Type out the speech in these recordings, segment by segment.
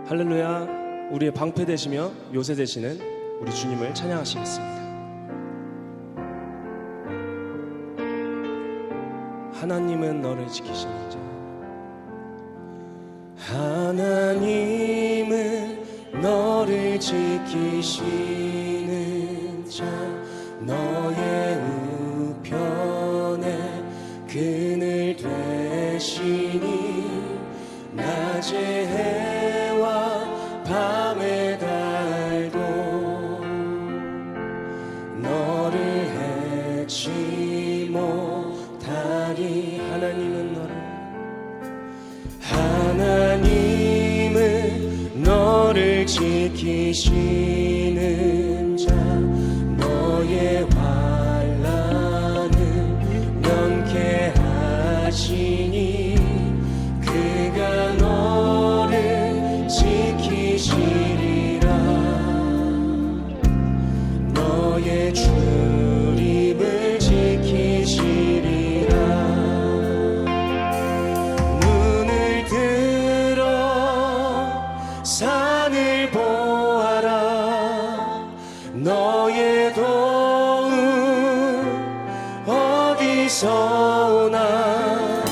할렐루야. 우리의 방패 되시며 요새 되시는 우리 주님을 찬양하시겠습니다. 하나님은 너를 지키시는 자, 하나님은 너를 지키시는 자, 너의 우편에 그늘 되시니 낮의 해와 밤의 달도 너를 해치 못하리. 하나님은 너를 지키시는 자, 너의 환난을 면케 하시니 그가 너를 지키시리라. 너의 출입을 지키시리라. 눈을 들어 산을 보아라. 너의 도움 어디서 오나.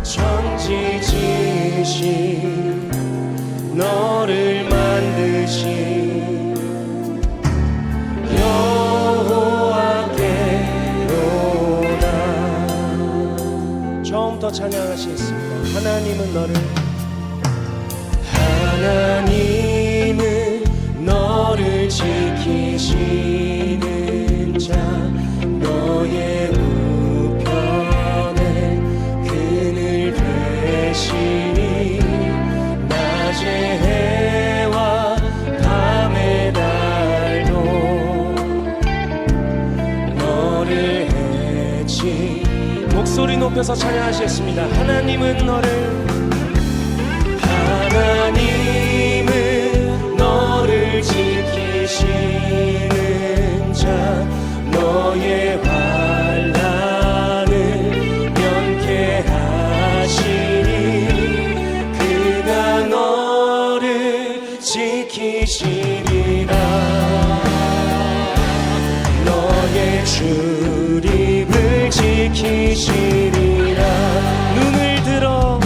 천지 지으신 너를 만드신 여호와께로다. 처음부터 찬양하시겠습니다. 하나님은 너를 지키시는 자, 너의 우편에 그늘 되시니 낮의 해와 밤의 달도 너를 해치. 목소리 높여서 찬양하시겠습니다. 하나님은 너를 지키시는 자, 너의 환난을 면케 하시니 그가 너를 지키시리라. 너의 출입을 지키시리라. 눈을 들어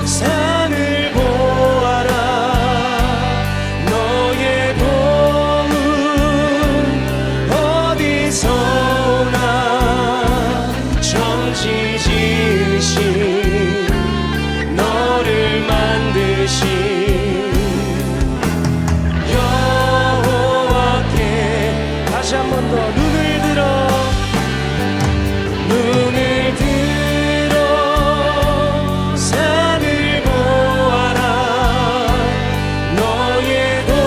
산을 보아라. 너의 도움 어디서 오나. 천지 지으신 너를 만드신 여호와께. 다시 한 번 더 눈을 들어 산을 보아라. 너의 도움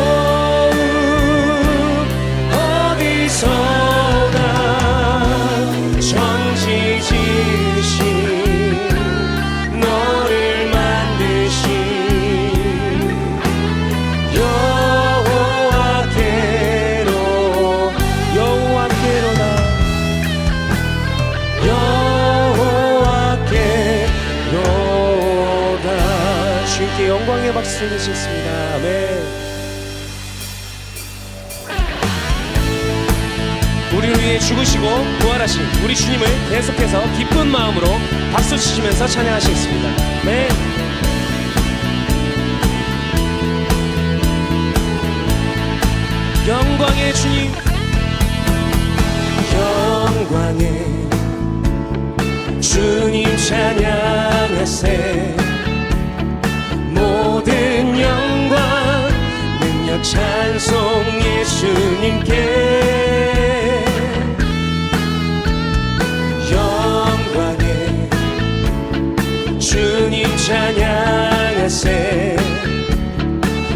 어디서 오나. 천지 지으신 너를 만드신 여호와께로다. 주님께 영광의 박수 드리겠습니다. 아멘. 우리를 위해 죽으시고 부활하신 우리 주님을 계속해서 기쁜 마음으로 박수 치시면서 찬양하시겠습니다. 아멘. 영광의 주님, 영광의 주님 찬양하세. 모든 영광 능력 찬송 예수님께. 영광의 주님 찬양하세.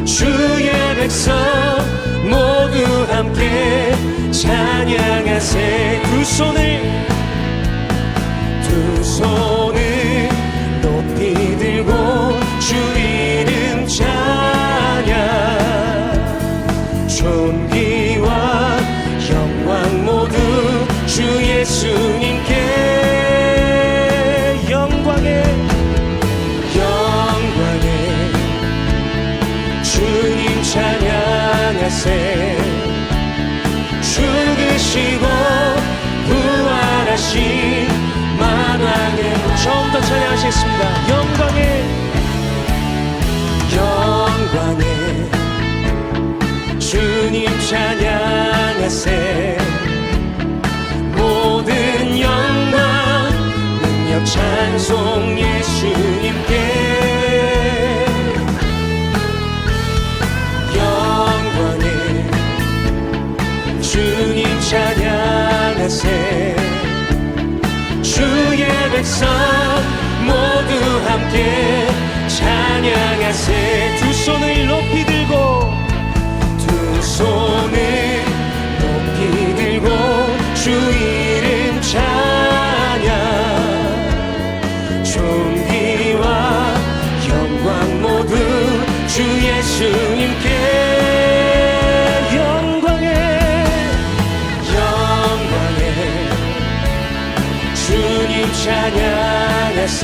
주의 백성 모두 함께 찬양하세. 두 손을 높이 들고 주 이름 찬양. 존귀와 영광 모두 주 예수님께. 영광의 찬양하세. 죽으시고 부활하신 만왕의 처음부터 찬양하시겠습니다. 영광에 주님 찬양하세. 모든 영광 능력 찬송 예수님께. 영광에 주님 찬양하세. 주의 백성 모두 함께 찬양하세. 두 손을 높이 들고 두 손을 높이 들고 주 이름 찬양. 존귀와 영광 모두 주 예수님께. 주님 찬양하세.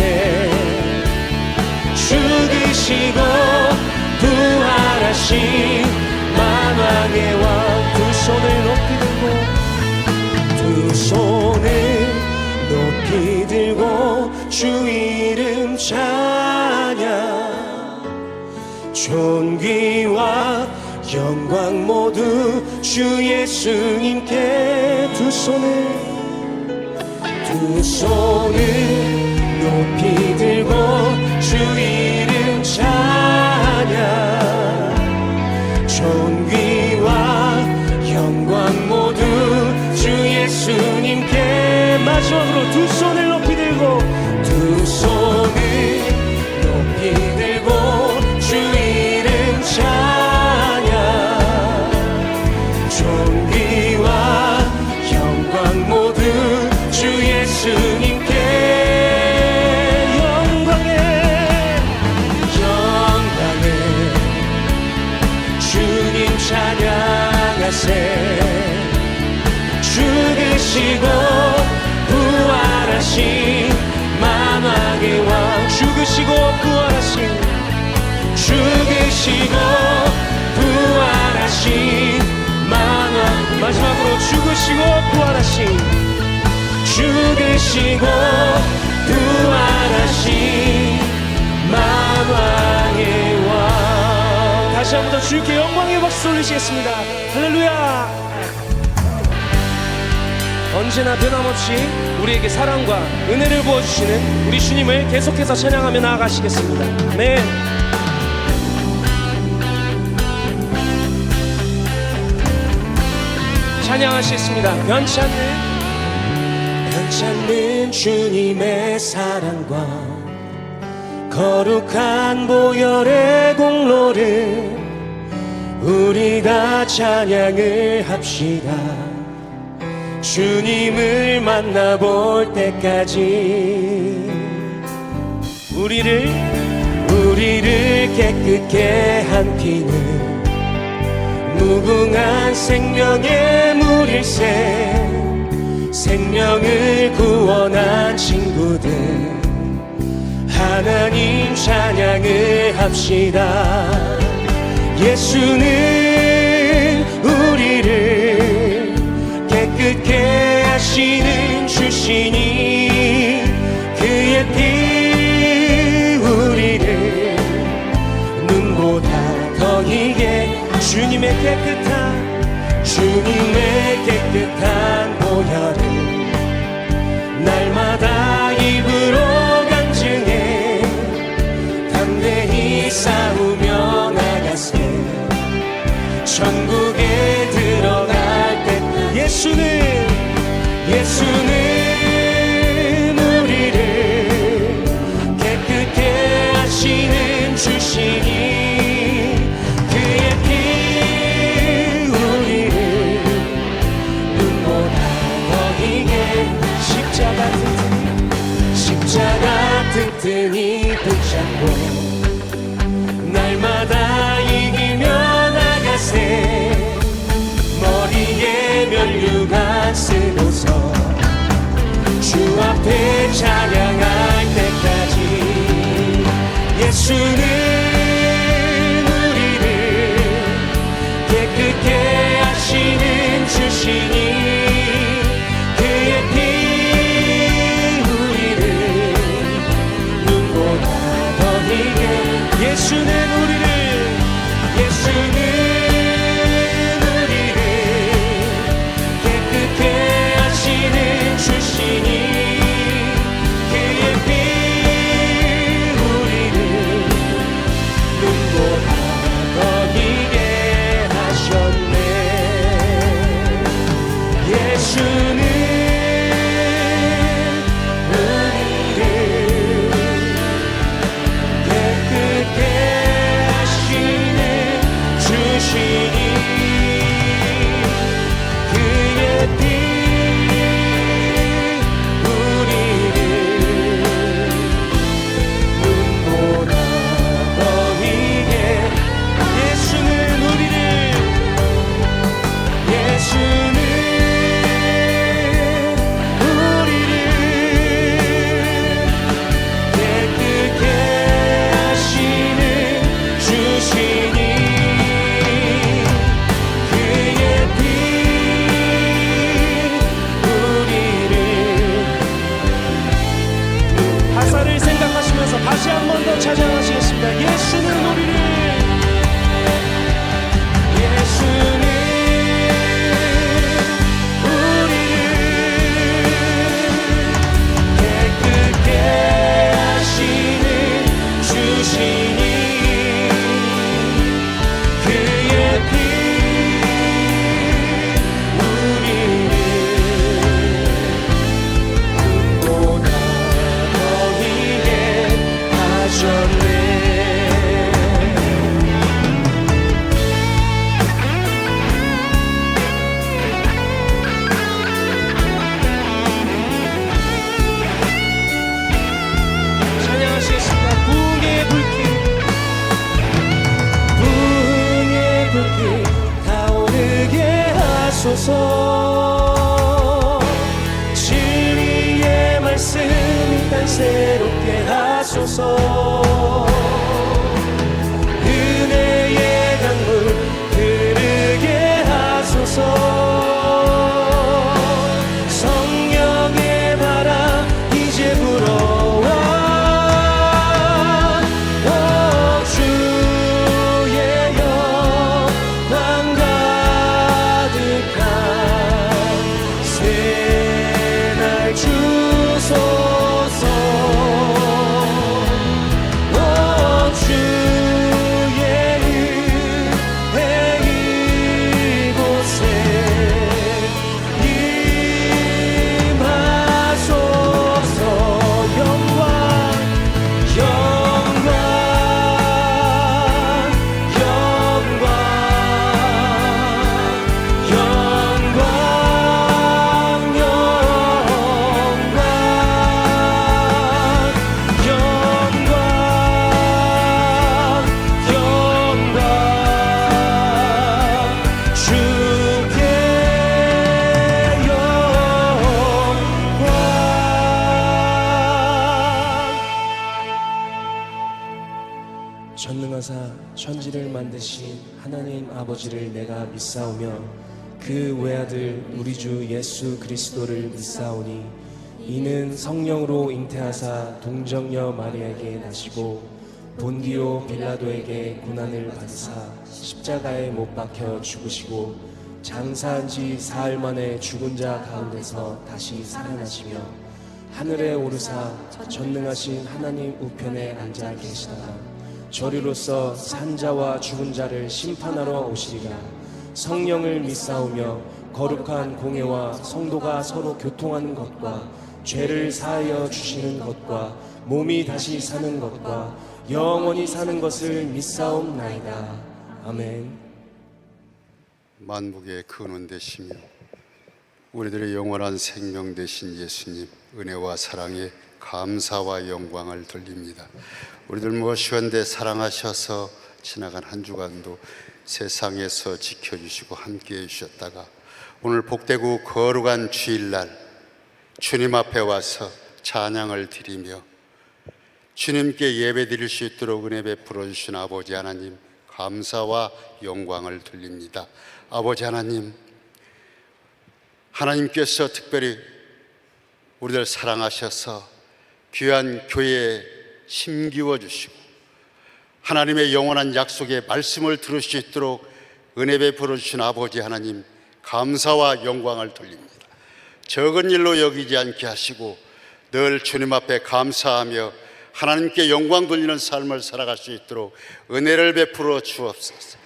죽으시고 부활하신 만왕의 왕. 두 손을 높이 들고 두 손을 높이 들고 주 이름 찬양. 존귀와 영광 모두 주 예수님께. 두 손을 높이 들고 주 이름 찬양. 존귀와 영광 모두 주 예수님께. 마지막으로 두 손을 높이 들고 두 손을 높이 들고 주 이름 찬양. 존귀와 영광 모두 주 예수님께. 영광에 주님 찬양하세. 죽으시고 부활하신 만왕의 왕. 죽으시고 부활하신 만왕. 마지막으로 죽으시고 부활하신 만왕의 왕. 다시 한 번 더 주님께 영광의 박수 올리시겠습니다. 할렐루야. 언제나 변함없이 우리에게 사랑과 은혜를 부어주시는 우리 주님을 계속해서 찬양하며 나아가시겠습니다. 아멘. 찬양하시겠습니다. 변치 않는 주님의 사랑과 거룩한 보혈의 공로를 우리가 찬양을 합시다. 주님을 만나볼 때까지 우리를 깨끗게 한 피는 무궁한 생명의 물일세. 생명을 구원한 친구들 하나님 찬양을 합시다. 예수는 우리를 깨끗게 하시는 주시니 그의 피 우리를 눈보다 더 희게. 주님의 깨끗한 보혈을 날마다 입으로 간증해 담대히 싸우며 나가세. 천국에 들어갈 때 예수는 우리를 깨끗게 하시는 주시니 십자가 튼튼히 붙잡고 날마다 이기며 나가세. 머리에 면류관 쓰고서 주 앞에 찬양할 때까지. 예수는 우리를 새롭게 하소서. 은혜의 강물 흐르게 하소서. 성령의 바람 이제 불어와. 주의 영광 가득한 새날 주소서. 주의 은혜 이곳에 임하소서. 영광 영광 영광 영광 전능하사 천지를 만드신 하나님 아버지를 내가 믿사오며 그 외아들 우리 주 예수 그리스도를 믿사오니 이는 성령으로 잉태하사 동정녀 마리아에게 나시고 본디오 빌라도에게 고난을 받으사 십자가에 못 박혀 죽으시고 장사한 지 사흘 만에 죽은 자 가운데서 다시 살아나시며 하늘에 오르사 전능하신 하나님 우편에 앉아 계시다가 저리로서 산자와 죽은 자를 심판하러 오시리라. 성령을 믿사오며 거룩한 공회와 성도가 서로 교통하는 것과 죄를 사하여 주시는 것과 몸이 다시 사는 것과 영원히 사는 것을 믿사옵나이다. 아멘. 만국의 근원 되시며 우리들의 영원한 생명 되신 예수님, 은혜와 사랑에 감사와 영광을 돌립니다. 우리들 무엇이건대 사랑하셔서 지나간 한 주간도 세상에서 지켜주시고 함께해 주셨다가 오늘 복되고 거룩한 주일날 주님 앞에 와서 찬양을 드리며 주님께 예배 드릴 수 있도록 은혜 베풀어 주신 아버지 하나님, 감사와 영광을 돌립니다. 아버지 하나님, 하나님께서 특별히 우리들 사랑하셔서 귀한 교회에 힘기워 주시고 하나님의 영원한 약속의 말씀을 들을 수 있도록 은혜 베풀어 주신 아버지 하나님, 감사와 영광을 돌립니다. 적은 일로 여기지 않게 하시고 늘 주님 앞에 감사하며 하나님께 영광 돌리는 삶을 살아갈 수 있도록 은혜를 베풀어 주옵소서.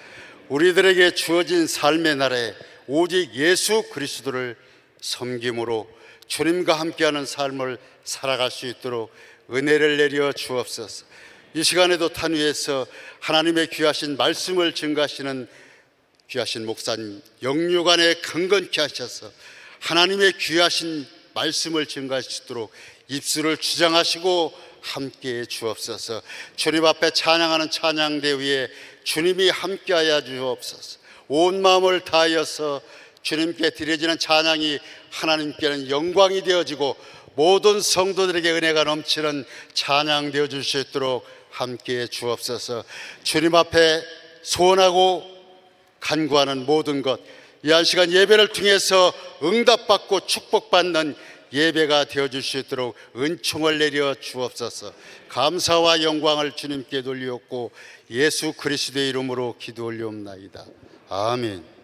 우리들에게 주어진 삶의 날에 오직 예수 그리스도를 섬김으로 주님과 함께하는 삶을 살아갈 수 있도록 은혜를 내려 주옵소서. 이 시간에도 탄 위에서 하나님의 귀하신 말씀을 증거하시는 귀하신 목사님 영육안에 강건케 하셔서 하나님의 귀하신 말씀을 증거할 수 있도록 입술을 주장하시고 함께해 주옵소서. 주님 앞에 찬양하는 찬양대 위에 주님이 함께하여 주옵소서. 온 마음을 다하여서 주님께 드려지는 찬양이 하나님께는 영광이 되어지고 모든 성도들에게 은혜가 넘치는 찬양 되어줄 수 있도록 함께해 주옵소서. 주님 앞에 소원하고 간구하는 모든 것, 이 한 시간 예배를 통해서 응답받고 축복받는 예배가 되어줄 수 있도록 은총을 내려 주옵소서. 감사와 영광을 주님께 돌리옵고 예수 그리스도의 이름으로 기도 올리옵나이다. 아멘.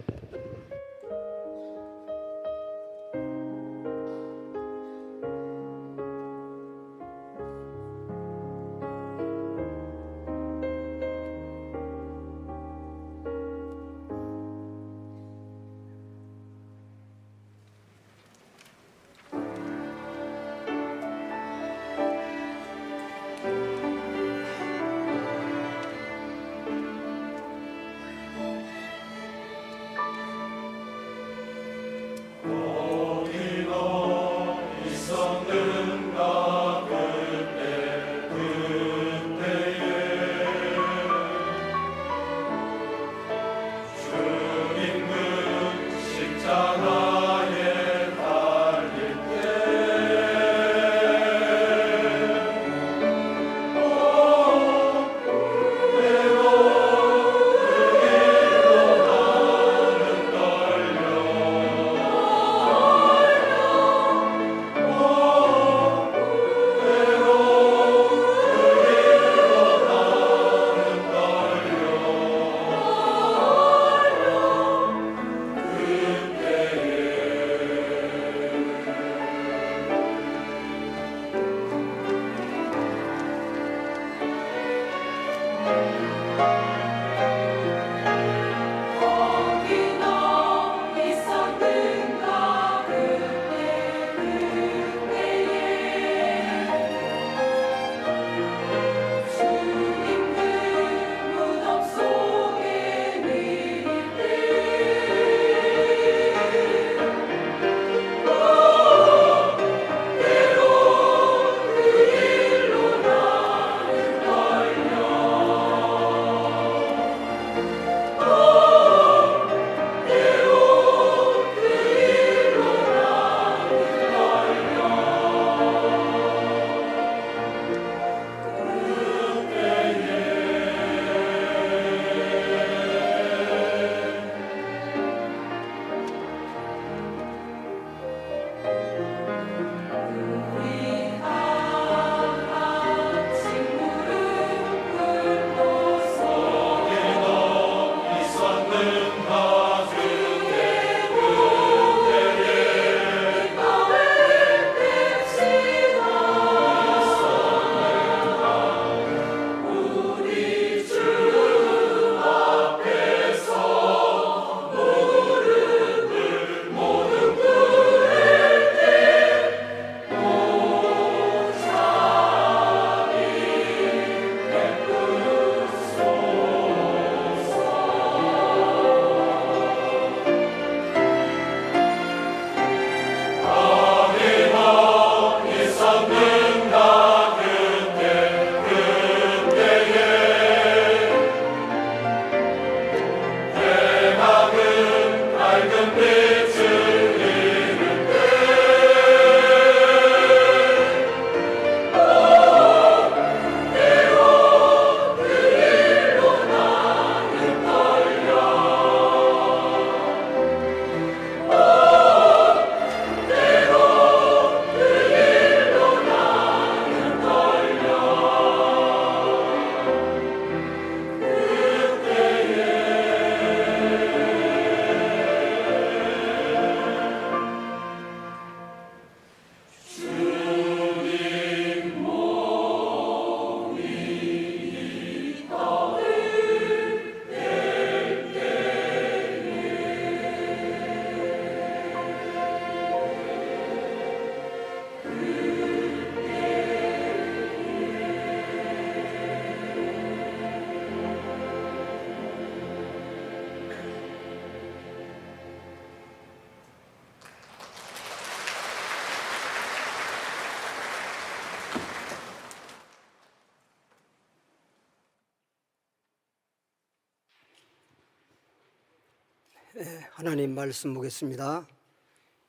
하나님 말씀 보겠습니다.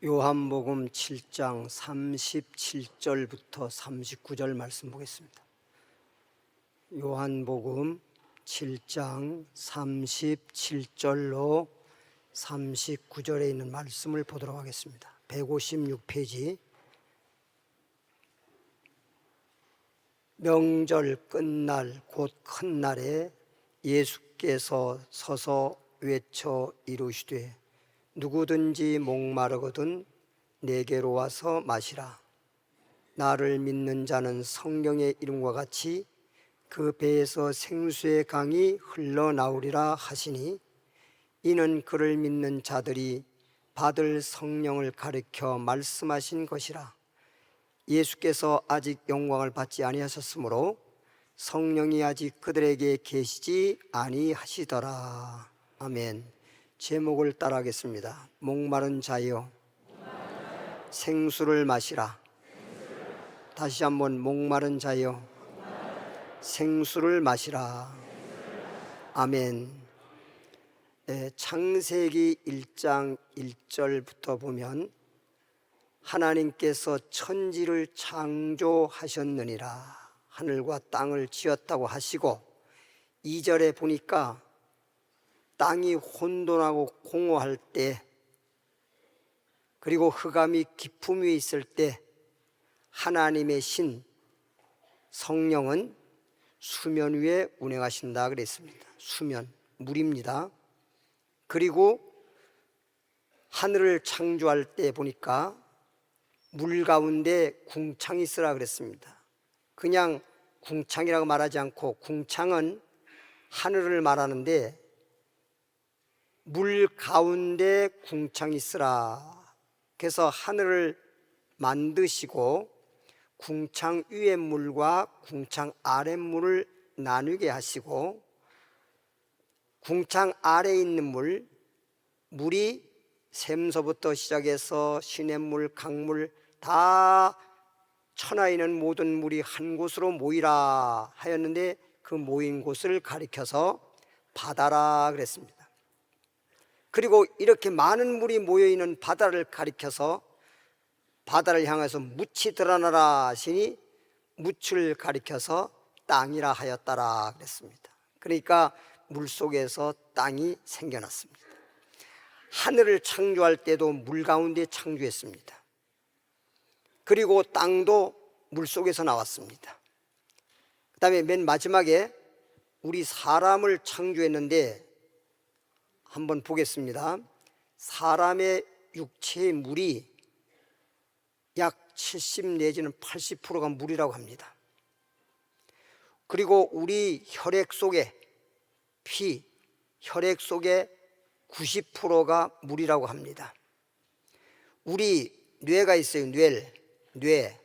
요한복음 7장 37절부터 39절 말씀 보겠습니다. 요한복음 7장 37절로 39절에 있는 말씀을 보도록 하겠습니다. 156페이지. 명절 끝날 곧 큰 날에 예수께서 서서 외쳐 이르시되 누구든지 목마르거든 내게로 와서 마시라. 나를 믿는 자는 성경의 이름과 같이 그 배에서 생수의 강이 흘러나오리라 하시니 이는 그를 믿는 자들이 받을 성령을 가리켜 말씀하신 것이라. 예수께서 아직 영광을 받지 아니하셨으므로 성령이 아직 그들에게 계시지 아니하시더라. 아멘. 제목을 따라하겠습니다. 목마른 자여 생수를 마시라. 다시 한번 목마른 자여 생수를 마시라. 아멘. 창세기 1장 1절부터 보면 하나님께서 천지를 창조하셨느니라. 하늘과 땅을 지었다고 하시고 2절에 보니까 땅이 혼돈하고 공허할 때 그리고 흑암이 깊음 위에 있을 때 하나님의 신 성령은 수면 위에 운행하신다 그랬습니다. 수면, 물입니다. 그리고 하늘을 창조할 때 보니까 물 가운데 궁창이 있으라 그랬습니다. 그냥 궁창이라고 말하지 않고 궁창은 하늘을 말하는데 물 가운데 궁창이 있으라. 그래서 하늘을 만드시고 궁창 위의 물과 궁창 아래 물을 나누게 하시고 궁창 아래에 있는 물이 샘서부터 시작해서 시냇물, 강물 다 천하에 있는 모든 물이 한 곳으로 모이라 하였는데 그 모인 곳을 가리켜서 바다라 그랬습니다. 그리고 이렇게 많은 물이 모여있는 바다를 가리켜서 바다를 향해서 묻이 드러나라 하시니 묻을 가리켜서 땅이라 하였다라 그랬습니다. 그러니까 물속에서 땅이 생겨났습니다. 하늘을 창조할 때도 물 가운데 창조했습니다. 그리고 땅도 물속에서 나왔습니다. 그 다음에 맨 마지막에 우리 사람을 창조했는데 한번 보겠습니다. 사람의 육체의 물이 약 70 내지는 80%가 물이라고 합니다. 그리고 우리 혈액 속에 혈액 속에 90%가 물이라고 합니다. 우리 뇌가 있어요. 뇌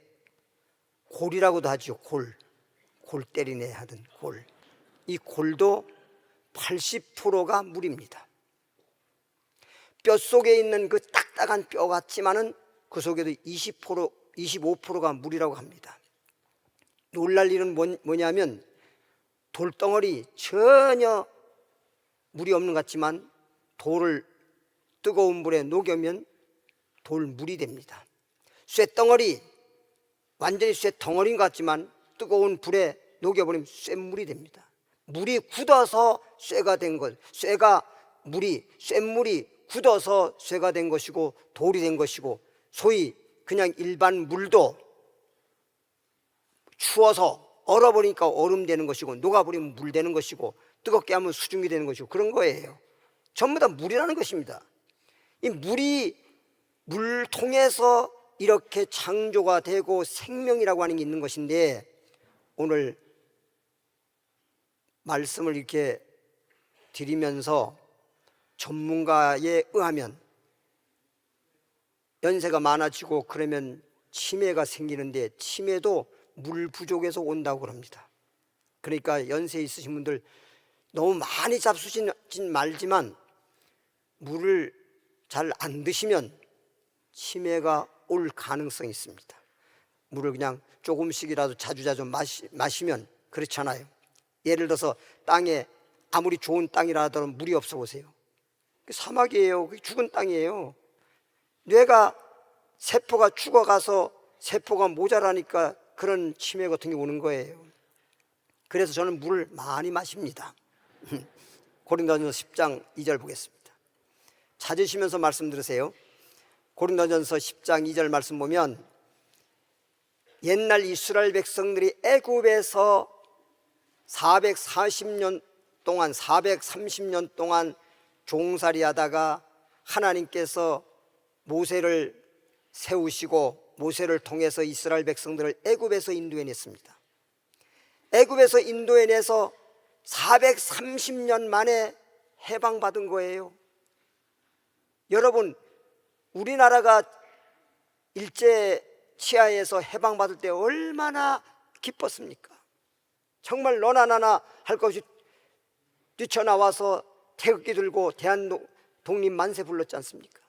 골이라고도 하죠. 골 때리네 하던 골. 이 골도 80%가 물입니다. 뼈 속에 있는 그 딱딱한 뼈 같지만은 그 속에도 20%, 25%가 물이라고 합니다. 놀랄 일은 뭐냐면 돌덩어리 전혀 물이 없는 것 같지만 돌을 뜨거운 물에 녹이면 돌물이 됩니다. 쇠덩어리 완전히 쇠덩어리인 것 같지만 뜨거운 불에 녹여버리면 쇠물이 됩니다. 물이 굳어서 쇠가 된 것, 쇠물이 굳어서 쇠가 된 것이고 돌이 된 것이고, 소위 그냥 일반 물도 추워서 얼어버리니까 얼음 되는 것이고 녹아버리면 물 되는 것이고 뜨겁게 하면 수증기 되는 것이고 그런 거예요. 전부 다 물이라는 것입니다. 이 물 통해서 이렇게 창조가 되고 생명이라고 하는 게 있는 것인데, 오늘 말씀을 이렇게 드리면서 전문가에 의하면 연세가 많아지고 그러면 치매가 생기는데 치매도 물 부족에서 온다고 그럽니다. 그러니까 연세 있으신 분들 너무 많이 잡수진 말지만 물을 잘 안 드시면 치매가 올 가능성이 있습니다. 물을 그냥 조금씩이라도 자주자주 마시면 그렇잖아요. 예를 들어서 땅에 아무리 좋은 땅이라 하더라도 물이 없어 보세요. 사막이에요. 죽은 땅이에요. 뇌가 세포가 죽어가서 세포가 모자라니까 그런 치매 같은 게 오는 거예요. 그래서 저는 물을 많이 마십니다. 고린도전서 10장 2절 보겠습니다. 찾으시면서 말씀 들으세요. 고린도전서 10장 2절 말씀 보면 옛날 이스라엘 백성들이 애굽에서 430년 동안 종살이 하다가 하나님께서 모세를 세우시고 모세를 통해서 이스라엘 백성들을 애굽에서 인도해냈습니다. 애굽에서 인도해내서 430년 만에 해방받은 거예요. 여러분, 우리나라가 일제 치하에서 해방받을 때 얼마나 기뻤습니까? 정말 너나 나나 할 것 없이 뛰쳐나와서 태극기 들고 대한독립 만세 불렀지 않습니까?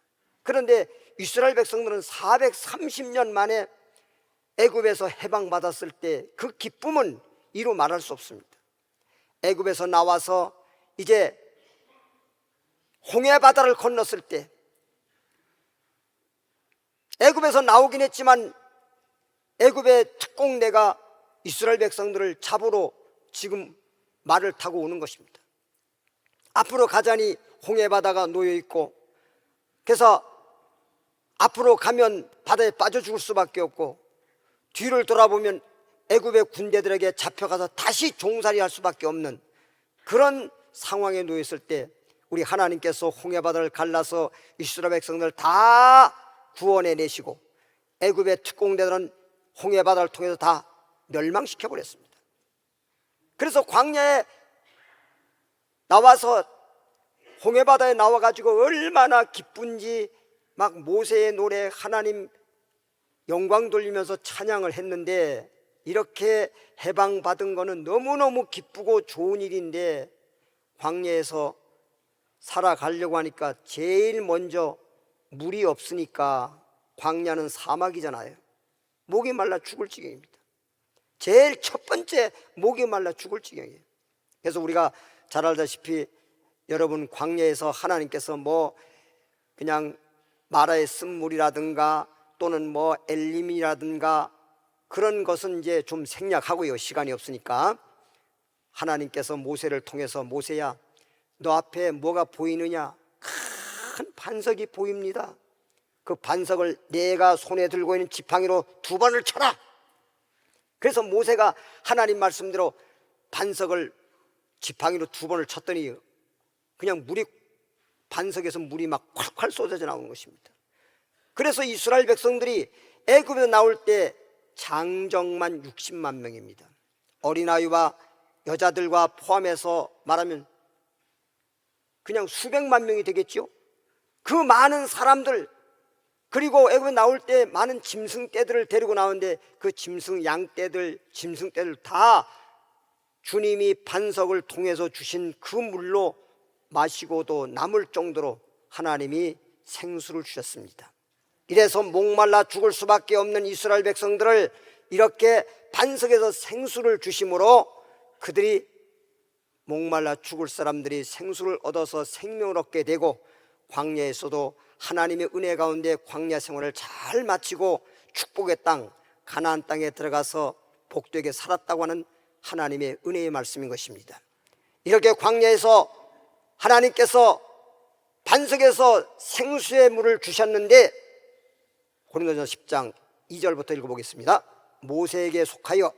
그런데 이스라엘 백성들은 430년 만에 애굽에서 해방받았을 때 그 기쁨은 이루 말할 수 없습니다. 애굽에서 나와서 이제 홍해 바다를 건넜을 때, 애굽에서 나오긴 했지만 애굽의 특공대가 이스라엘 백성들을 잡으러 지금 말을 타고 오는 것입니다. 앞으로 가자니 홍해 바다가 놓여 있고, 그래서 앞으로 가면 바다에 빠져 죽을 수밖에 없고, 뒤를 돌아보면 애굽의 군대들에게 잡혀가서 다시 종살이 할 수밖에 없는 그런 상황에 놓여 있을 때 우리 하나님께서 홍해 바다를 갈라서 이스라엘 백성들을 다 구원해 내시고 애굽의 특공대들은 홍해 바다를 통해서 다 멸망시켜 버렸습니다. 그래서 광야에 나와서 홍해바다에 나와가지고 얼마나 기쁜지 막 모세의 노래 하나님 영광 돌리면서 찬양을 했는데, 이렇게 해방받은 거는 너무너무 기쁘고 좋은 일인데 광야에서 살아가려고 하니까 제일 먼저 물이 없으니까, 광야는 사막이잖아요. 목이 말라 죽을 지경입니다. 제일 첫 번째 목이 말라 죽을 지경이에요. 그래서 우리가 잘 알다시피 여러분, 광야에서 하나님께서 뭐 그냥 마라의 쓴물이라든가 또는 뭐 엘림이라든가 그런 것은 이제 좀 생략하고요, 시간이 없으니까. 하나님께서 모세를 통해서, 모세야 너 앞에 뭐가 보이느냐? 큰 반석이 보입니다. 그 반석을 내가 손에 들고 있는 지팡이로 2번을 쳐라. 그래서 모세가 하나님 말씀대로 반석을 지팡이로 2번을 쳤더니 그냥 반석에서 물이 막 콸콸 쏟아져 나오는 것입니다. 그래서 이스라엘 백성들이 애굽에서 나올 때 장정만 60만 명입니다. 어린아이와 여자들과 포함해서 말하면 그냥 수백만 명이 되겠죠. 그 많은 사람들, 그리고 애굽에 나올 때 많은 짐승떼들을 데리고 나오는데 그 양떼들, 짐승떼들 다 주님이 반석을 통해서 주신 그 물로 마시고도 남을 정도로 하나님이 생수를 주셨습니다. 이래서 목말라 죽을 수밖에 없는 이스라엘 백성들을 이렇게 반석에서 생수를 주심으로 그들이 목말라 죽을 사람들이 생수를 얻어서 생명을 얻게 되고, 광야에서도 하나님의 은혜 가운데 광야 생활을 잘 마치고 축복의 땅 가나안 땅에 들어가서 복되게 살았다고 하는 하나님의 은혜의 말씀인 것입니다. 이렇게 광야에서 하나님께서 반석에서 생수의 물을 주셨는데, 고린도전서 10장 2절부터 읽어보겠습니다. 모세에게 속하여,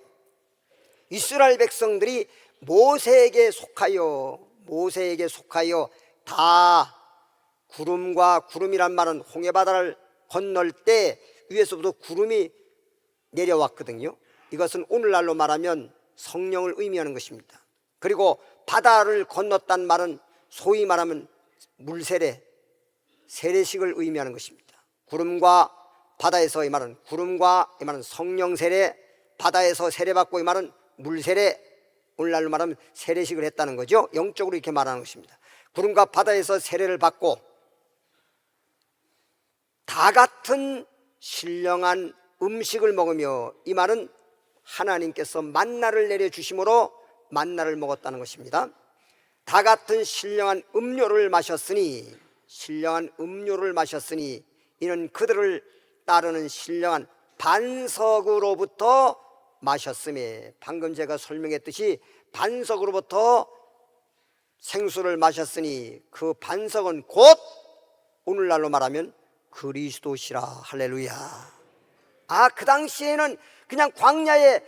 이스라엘 백성들이 모세에게 속하여 다 구름이란 말은 홍해바다를 건널 때 위에서부터 구름이 내려왔거든요. 이것은 오늘날로 말하면 성령을 의미하는 것입니다. 그리고 바다를 건넜단 말은 소위 말하면 물세례, 세례식을 의미하는 것입니다. 구름과 바다에서 이 말은 성령 세례, 바다에서 세례받고 이 말은 물세례, 오늘날로 말하면 세례식을 했다는 거죠. 영적으로 이렇게 말하는 것입니다. 구름과 바다에서 세례를 받고 다 같은 신령한 음식을 먹으며, 이 말은 하나님께서 만나를 내려주심으로 만나를 먹었다는 것입니다. 다 같은 신령한 음료를 마셨으니 이는 그들을 따르는 신령한 반석으로부터 마셨음에, 방금 제가 설명했듯이 반석으로부터 생수를 마셨으니 그 반석은 곧 오늘날로 말하면 그리스도시라. 할렐루야. 그 당시에는 그냥 광야의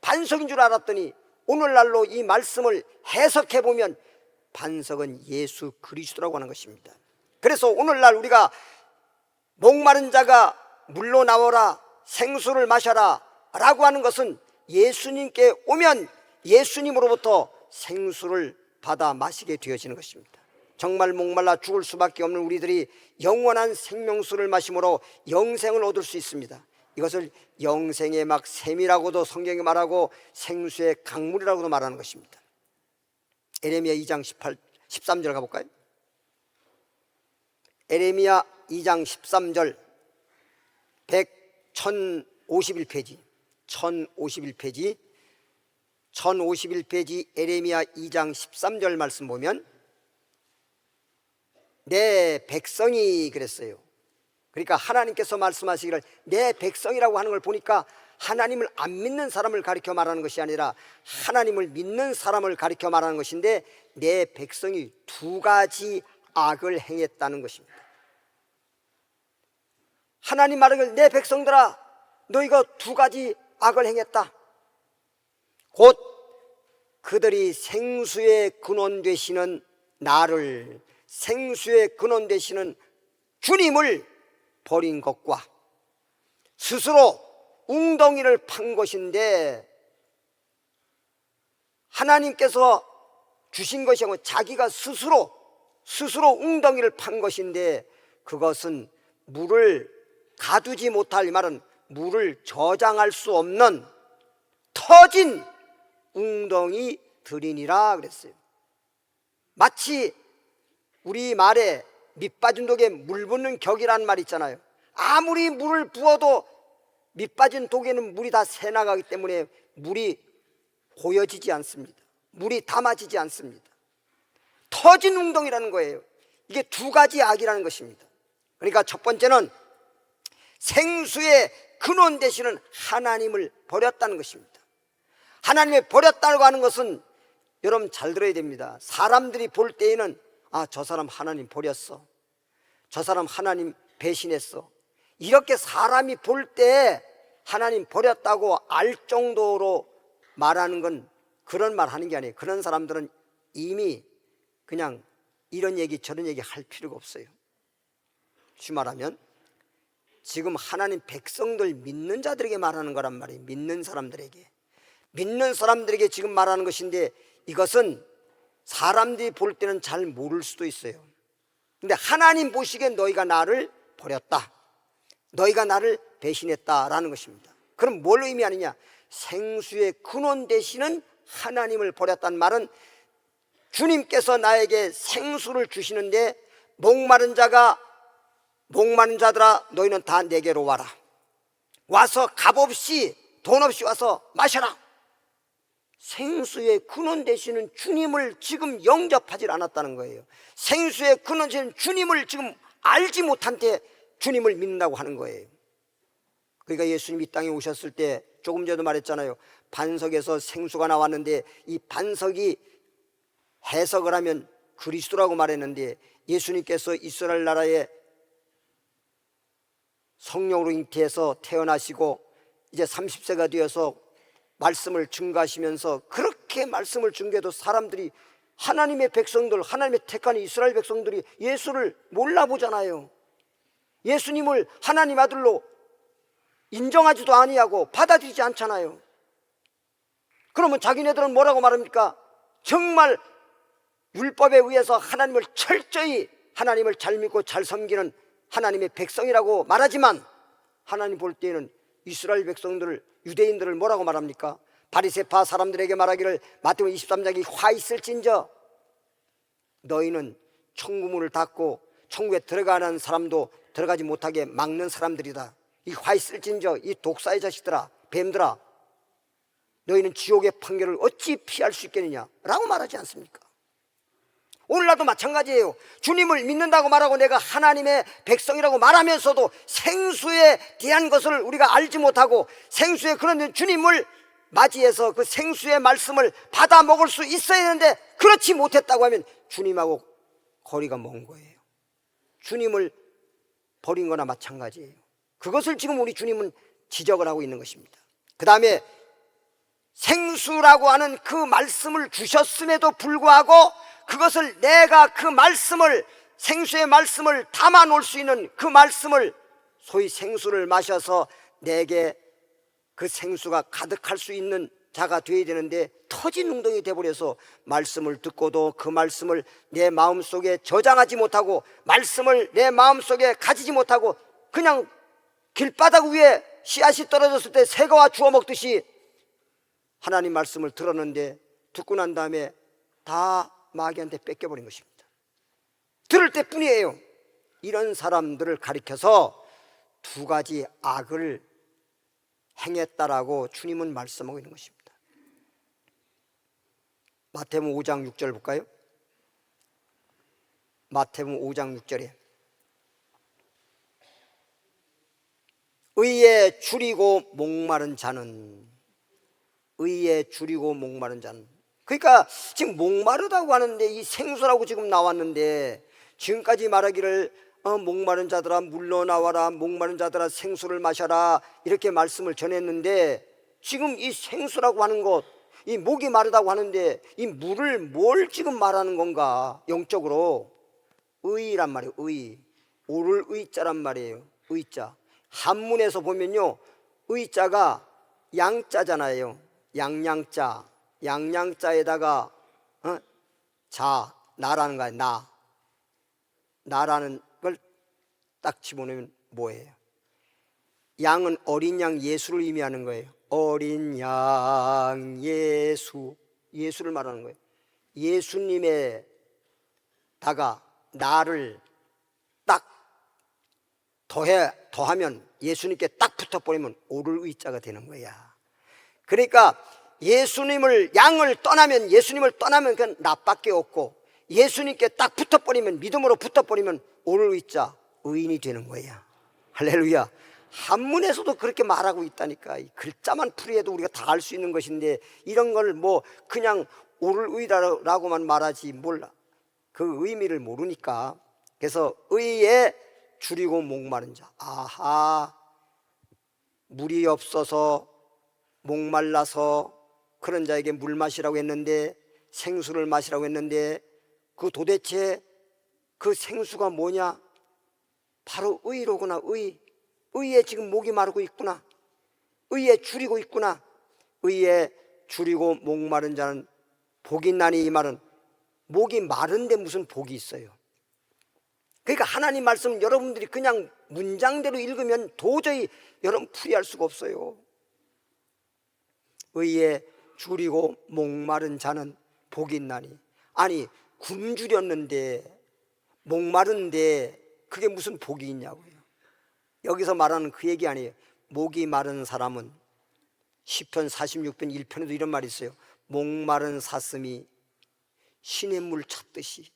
반석인 줄 알았더니 오늘날로 이 말씀을 해석해 보면 반석은 예수 그리스도라고 하는 것입니다. 그래서 오늘날 우리가 목마른 자가 물로 나오라, 생수를 마셔라 라고 하는 것은 예수님께 오면 예수님으로부터 생수를 받아 마시게 되어지는 것입니다. 정말 목말라 죽을 수밖에 없는 우리들이 영원한 생명수를 마심으로 영생을 얻을 수 있습니다. 이것을 영생의 막 샘이라고도 성경이 말하고 생수의 강물이라고도 말하는 것입니다. 에레미야 2장 13절 가볼까요? 에레미야 2장 13절 1051페이지 1051페이지 에레미야 2장 13절 말씀 보면 내 백성이 그랬어요. 그러니까 하나님께서 말씀하시기를 내 백성이라고 하는 걸 보니까 하나님을 안 믿는 사람을 가리켜 말하는 것이 아니라 하나님을 믿는 사람을 가리켜 말하는 것인데, 내 백성이 2가지 악을 행했다는 것입니다. 하나님 말하기를 내 백성들아 너희가 2가지 악을 행했다. 곧 그들이 생수의 근원 되시는 나를, 생수의 근원 되시는 주님을 버린 것과 스스로 웅덩이를 판 것인데, 하나님께서 주신 것이 아니고 자기가 스스로 웅덩이를 판 것인데, 그것은 물을 가두지 못할, 이 말은 물을 저장할 수 없는 터진 웅덩이 들이니라 그랬어요. 마치 우리 말에 밑빠진 독에 물 붓는 격이라는 말 있잖아요. 아무리 물을 부어도 밑빠진 독에는 물이 다 새나가기 때문에 물이 고여지지 않습니다. 물이 담아지지 않습니다. 터진 웅덩이라는 거예요. 이게 두 가지 악이라는 것입니다. 그러니까 첫 번째는 생수의 근원 되시는 하나님을 버렸다는 것입니다. 하나님을 버렸다고 하는 것은 여러분 잘 들어야 됩니다. 사람들이 볼 때에는 저 사람 하나님 버렸어, 저 사람 하나님 배신했어, 이렇게 사람이 볼 때 하나님 버렸다고 알 정도로 말하는 건 그런 말 하는 게 아니에요. 그런 사람들은 이미 그냥 이런 얘기 저런 얘기 할 필요가 없어요. 쉽게 말하면 지금 하나님 백성들, 믿는 자들에게 말하는 거란 말이에요. 믿는 사람들에게 지금 말하는 것인데, 이것은 사람들이 볼 때는 잘 모를 수도 있어요. 근데 하나님 보시기엔 너희가 나를 버렸다, 너희가 나를 배신했다라는 것입니다. 그럼 뭘 의미하느냐? 생수의 근원 되시는 하나님을 버렸다는 말은 주님께서 나에게 생수를 주시는데, 목마른 자들아 너희는 다 내게로 와라, 와서 값없이 돈 없이 와서 마셔라. 생수의 근원 되시는 주님을 지금 영접하지 않았다는 거예요. 생수의 근원 되시는 주님을 지금 알지 못한 때 주님을 믿는다고 하는 거예요. 그러니까 예수님이 이 땅에 오셨을 때 조금 전에도 말했잖아요. 반석에서 생수가 나왔는데, 이 반석이 해석을 하면 그리스도라고 말했는데, 예수님께서 이스라엘 나라에 성령으로 잉태해서 태어나시고 이제 30세가 되어서 말씀을 증거하시면서, 그렇게 말씀을 증거해도 사람들이, 하나님의 백성들, 하나님의 택한 이스라엘 백성들이 예수를 몰라보잖아요. 예수님을 하나님 아들로 인정하지도 아니하고 받아들이지 않잖아요. 그러면 자기네들은 뭐라고 말합니까? 정말 율법에 의해서 하나님을 철저히, 하나님을 잘 믿고 잘 섬기는 하나님의 백성이라고 말하지만, 하나님 볼 때에는 이스라엘 백성들을, 유대인들을 뭐라고 말합니까? 바리새파 사람들에게 말하기를, 마태복음 23장에 화 있을진저 너희는 천국문을 닫고 천국에 들어가는 사람도 들어가지 못하게 막는 사람들이다. 이 화 있을진저, 이 독사의 자식들아, 뱀들아, 너희는 지옥의 판결을 어찌 피할 수 있겠느냐 라고 말하지 않습니까? 오늘날도 마찬가지예요. 주님을 믿는다고 말하고 내가 하나님의 백성이라고 말하면서도 생수에 대한 것을 우리가 알지 못하고, 생수에 그런 주님을 맞이해서 그 생수의 말씀을 받아 먹을 수 있어야 하는데 그렇지 못했다고 하면 주님하고 거리가 먼 거예요. 주님을 버린 거나 마찬가지예요. 그것을 지금 우리 주님은 지적을 하고 있는 것입니다. 그 다음에 생수라고 하는 그 말씀을 주셨음에도 불구하고, 그것을 내가 그 말씀을, 생수의 말씀을 담아 놓을 수 있는 그 말씀을, 소위 생수를 마셔서 내게 그 생수가 가득할 수 있는 자가 되어야 되는데, 터진 웅덩이 돼버려서 말씀을 듣고도 그 말씀을 내 마음속에 저장하지 못하고, 말씀을 내 마음속에 가지지 못하고, 그냥 길바닥 위에 씨앗이 떨어졌을 때 새거와 주워 먹듯이 하나님 말씀을 들었는데, 듣고 난 다음에 다 마귀한테 뺏겨버린 것입니다. 들을 때뿐이에요. 이런 사람들을 가리켜서 두 가지 악을 행했다라고 주님은 말씀하고 있는 것입니다. 마태복음 5장 6절 볼까요? 마태복음 5장 6절에 의에 줄이고 목마른 자는, 의에 줄이고 목마른 자는, 그러니까 지금 목마르다고 하는데, 이 생수라고 지금 나왔는데, 지금까지 말하기를 목마른 자들아 물러 나와라, 목마른 자들아 생수를 마셔라, 이렇게 말씀을 전했는데, 지금 이 생수라고 하는 것, 이 목이 마르다고 하는데, 이 물을 뭘 지금 말하는 건가? 영적으로 의란 말이에요. 의, 오를 의자란 말이에요. 의자. 한문에서 보면요, 의자가 양자잖아요. 양양자, 양양자에다가 자, 나라는 거야. 나라는 걸 딱 집어넣으면 뭐예요? 양은 어린 양 예수를 의미하는 거예요. 어린 양 예수, 예수를 말하는 거예요. 예수님에다가 나를 딱 더하면 예수님께 딱 붙어버리면 오를 의자가 되는 거야. 그러니까 양을 떠나면, 예수님을 떠나면 그건 나밖에 없고, 예수님께 딱 붙어버리면, 믿음으로 붙어버리면 오를 의자, 의인이 되는 거야. 할렐루야. 한문에서도 그렇게 말하고 있다니까. 이 글자만 풀이해도 우리가 다 알 수 있는 것인데, 이런 걸 뭐 그냥 오를 의라고만 말하지 몰라. 그 의미를 모르니까. 그래서 의에 줄이고 목마른 자. 아하, 물이 없어서 목말라서 그런 자에게 물 마시라고 했는데, 생수를 마시라고 했는데, 그 도대체 그 생수가 뭐냐? 바로 의로구나. 의에 지금 목이 마르고 있구나. 의에 줄이고 있구나. 의에 줄이고 목마른 자는 복이 있나니, 이 말은 목이 마른데 무슨 복이 있어요? 그러니까 하나님 말씀 여러분들이 그냥 문장대로 읽으면 도저히 여러분 풀이할 수가 없어요. 의에 줄이고 목마른 자는 복이 있나니. 아니, 굶주렸는데 목마른데 그게 무슨 복이 있냐고요. 여기서 말하는 그 얘기 아니에요. 목이 마른 사람은 시편 46편 1편에도 이런 말이 있어요. 목마른 사슴이 시냇물 찾듯이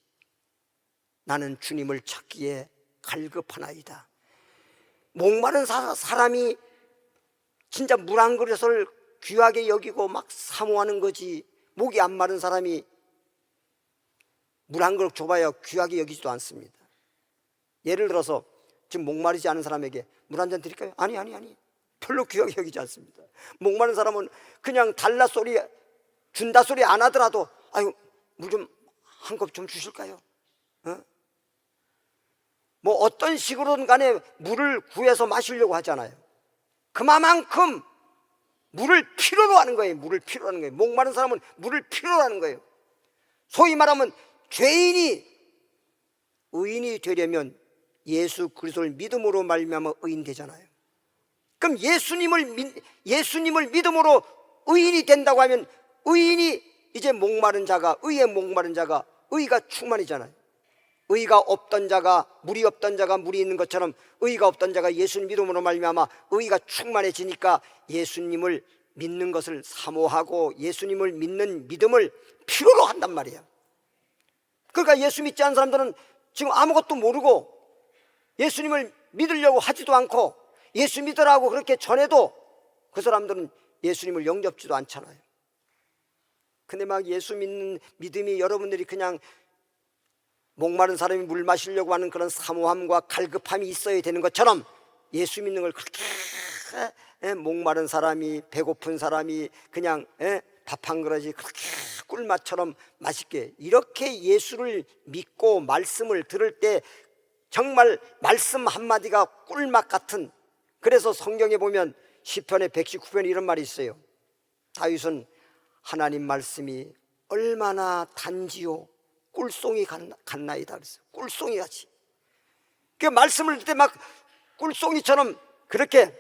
나는 주님을 찾기에 갈급하나이다. 목마른 사람이 진짜 물 한 그릇을 귀하게 여기고 막 사모하는 거지, 목이 안 마른 사람이 물 한 그릇 줘봐야 귀하게 여기지도 않습니다. 예를 들어서 지금 목마르지 않은 사람에게 물 한 잔 드릴까요? 아니, 별로 귀하게 여기지 않습니다. 목마른 사람은 그냥 달라 소리, 준다 소리 안 하더라도 아유, 물 좀 한 컵 좀 주실까요? 뭐 어떤 식으로든 간에 물을 구해서 마시려고 하잖아요. 그만큼 물을 필요로 하는 거예요. 물을 필요로 하는 거예요. 목마른 사람은 물을 필요로 하는 거예요. 소위 말하면 죄인이 의인이 되려면 예수 그리스도를 믿음으로 말미암아 의인 되잖아요. 그럼 예수님을 믿음으로 의인이 된다고 하면, 의인이 이제 목마른 자가, 의에 목마른 자가 의가 충만이잖아요. 의가 없던 자가, 물이 없던 자가 물이 있는 것처럼 의가 없던 자가 예수님 믿음으로 말미암아 의가 충만해지니까 예수님을 믿는 것을 사모하고 예수님을 믿는 믿음을 필요로 한단 말이에요. 그러니까 예수 믿지 않은 사람들은 지금 아무것도 모르고 예수님을 믿으려고 하지도 않고 예수 믿으라고 그렇게 전해도 그 사람들은 예수님을 영접지도 않잖아요. 근데 막 예수 믿는 믿음이 여러분들이 그냥 목마른 사람이 물 마시려고 하는 그런 사모함과 갈급함이 있어야 되는 것처럼 예수 믿는 걸 그렇게 목마른 사람이, 배고픈 사람이 그냥 밥 한 그릇이 그렇게 꿀맛처럼 맛있게, 이렇게 예수를 믿고 말씀을 들을 때 정말 말씀 한마디가 꿀맛 같은, 그래서 성경에 보면 시편의 119편에 이런 말이 있어요. 다윗은 하나님 말씀이 얼마나 단지요 꿀송이 같나이다 그랬어요. 꿀송이 같이. 그 말씀을 듣을 때 막 꿀송이처럼 그렇게.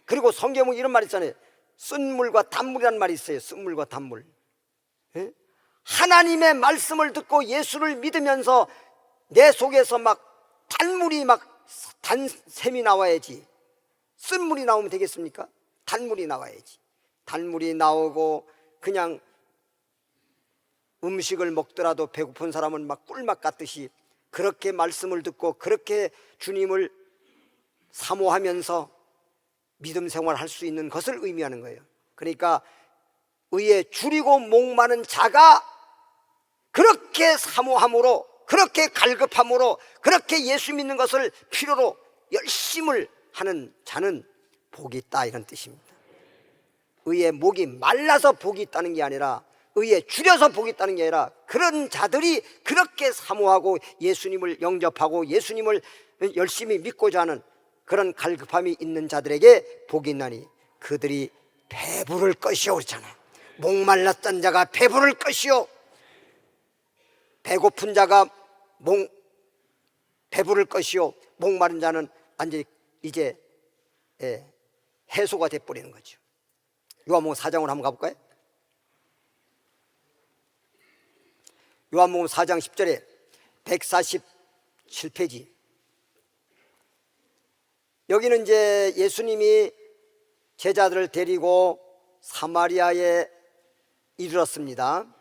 그리고 성경에 보면 이런 말이 있잖아요. 쓴물과 단물이라는 말이 있어요. 쓴물과 단물. 하나님의 말씀을 듣고 예수를 믿으면서 내 속에서 막 단물이, 막 단샘이 나와야지. 쓴물이 나오면 되겠습니까? 단물이 나와야지. 단물이 나오고 그냥 음식을 먹더라도 배고픈 사람은 막 꿀맛 같듯이 그렇게 말씀을 듣고 그렇게 주님을 사모하면서 믿음 생활할 수 있는 것을 의미하는 거예요. 그러니까 의에 줄이고 목마른 자가 그렇게 사모함으로, 그렇게 갈급함으로, 그렇게 예수 믿는 것을 필요로 열심을 하는 자는 복이 있다, 이런 뜻입니다. 의에 목이 말라서 복이 있다는 게 아니라, 의에 줄여서 복이 있다는 게 아니라, 그런 자들이 그렇게 사모하고 예수님을 영접하고 예수님을 열심히 믿고자 하는 그런 갈급함이 있는 자들에게 복이 있나니 그들이 배부를 것이요 그렇잖아요. 목말랐던 자가 배부를 것이요. 배고픈 자가 배부를 것이요 목마른 자는 완전히 이제 해소가 돼버리는 거죠. 요한복음 4장으로 한번 가볼까요? 요한복음 4장 10절에 147페이지. 여기는 이제 예수님이 제자들을 데리고 사마리아에 이르렀습니다.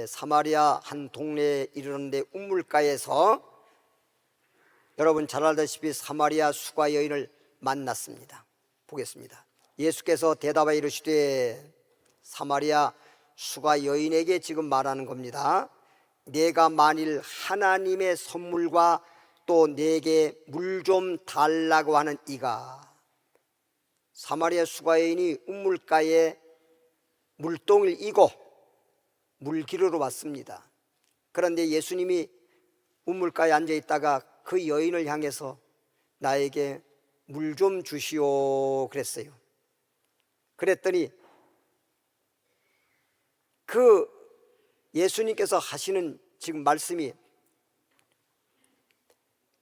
사마리아 한 동네에 이르렀는데 우물가에서 여러분 잘 알다시피 사마리아 수가 여인을 만났습니다. 보겠습니다. 예수께서 대답하여 이르시되, 사마리아 수가 여인에게 지금 말하는 겁니다. 내가 만일 하나님의 선물과 또 내게 물 좀 달라고 하는 이가, 사마리아 수가 여인이 우물가에 물동을 이고 물 기르러 왔습니다. 그런데 예수님이 우물가에 앉아 있다가 그 여인을 향해서 나에게 물 좀 주시오 그랬어요. 그랬더니 그 예수님께서 하시는 지금 말씀이,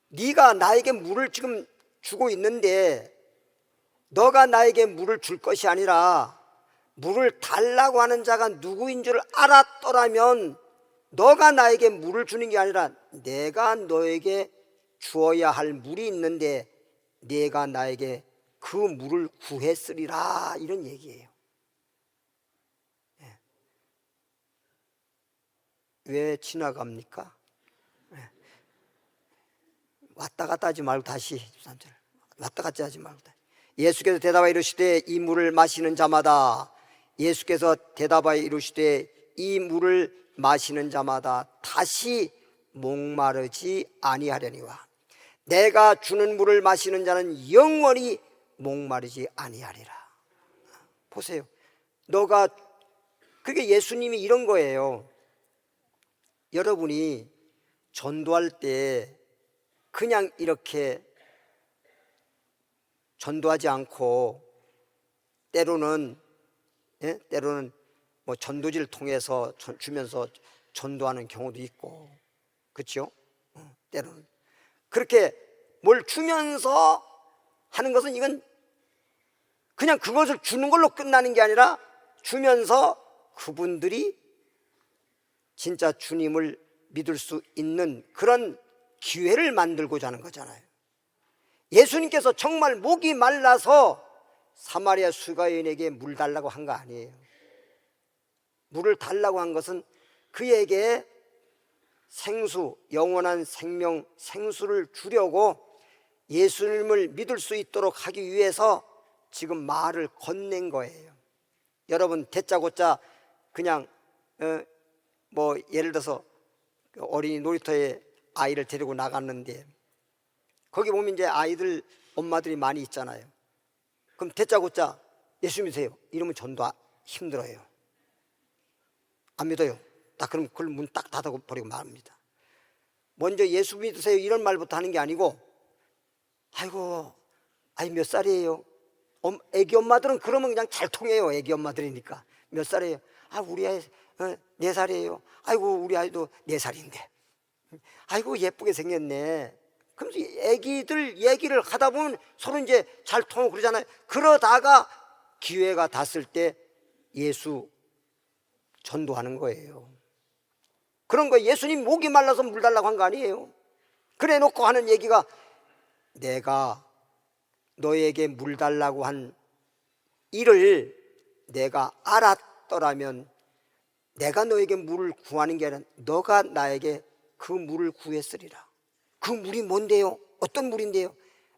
네가 나에게 물을 지금 주고 있는데 너가 나에게 물을 줄 것이 아니라 물을 달라고 하는 자가 누구인 줄 알았더라면 너가 나에게 물을 주는 게 아니라 내가 너에게 주어야 할 물이 있는데 내가 나에게 그 물을 구했으리라, 이런 얘기예요. 왜 지나갑니까? 왔다 갔다 하지 말고 다시, 왔다 갔다 하지 말고 다시. 예수께서 대답하여 이르시되 이 물을 마시는 자마다, 예수께서 대답하여 이르시되 이 물을 마시는 자마다 다시 목마르지 아니하려니와 내가 주는 물을 마시는 자는 영원히 목마르지 아니하리라. 보세요. 그게 예수님이 이런 거예요. 여러분이 전도할 때 그냥 이렇게 전도하지 않고 때로는 뭐 전도지를 통해서 주면서 전도하는 경우도 있고, 그렇죠? 때로는 그렇게 뭘 주면서 하는 것은, 이건 그냥 그것을 주는 걸로 끝나는 게 아니라 주면서 그분들이 진짜 주님을 믿을 수 있는 그런 기회를 만들고자 하는 거잖아요. 예수님께서 정말 목이 말라서 사마리아 수가인에게 물 달라고 한 거 아니에요. 물을 달라고 한 것은 그에게 생수, 영원한 생명, 생수를 주려고 예수님을 믿을 수 있도록 하기 위해서 지금 말을 건넨 거예요. 여러분 다짜고짜 그냥 뭐 예를 들어서 어린이 놀이터에 아이를 데리고 나갔는데 거기 보면 이제 아이들 엄마들이 많이 있잖아요. 그럼 다짜고짜 예수 믿으세요 이러면 전도 힘들어요. 안 믿어요. 딱 그럼 그걸 문 딱 닫아버리고 말합니다. 먼저 예수 믿으세요 이런 말부터 하는 게 아니고, 아이고 아이 몇 살이에요? 애기 엄마들은 그러면 그냥 잘 통해요. 애기 엄마들이니까. 몇 살이에요? 아 우리 아이 4살이에요. 아이고 우리 아이도 4살인데 아이고 예쁘게 생겼네. 그럼 애기들 얘기를 하다 보면 서로 이제 잘 통하고 그러잖아요. 그러다가 기회가 닿았을 때 예수 전도하는 거예요. 그런 거 예수님 목이 말라서 물 달라고 한 거 아니에요. 그래 놓고 하는 얘기가, 내가 너에게 물 달라고 한 일을 내가 알았더라면 내가 너에게 물을 구하는 게 아니라 너가 나에게 그 물을 구했으리라. 그 물이 뭔데요? 어떤 물인데요?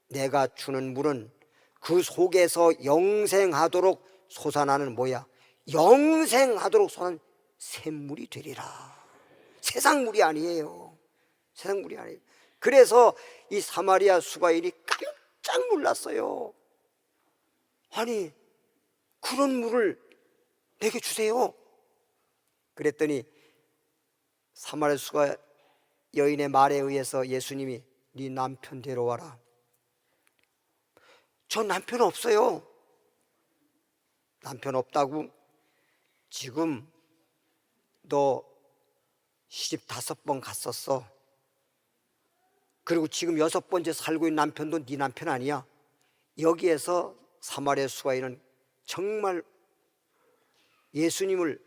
내가 주는 물은 그 속에서 영생하도록 솟아나는 뭐야? 영생하도록 솟아나는 샘물이 되리라. 세상 물이 아니에요. 세상 물이 아니에요. 그래서 이 사마리아 수가인이 깜짝 놀랐어요. 아니 그런 물을 내게 주세요. 그랬더니 사마리아 수가 여인의 말에 의해서 예수님이 네 남편 데려와라. 저 남편 없어요. 남편 없다고? 지금 너 시집 5번 갔었어. 그리고 지금 6번째 살고 있는 남편도 네 남편 아니야. 여기에서 사마리아 수가인은 정말 예수님을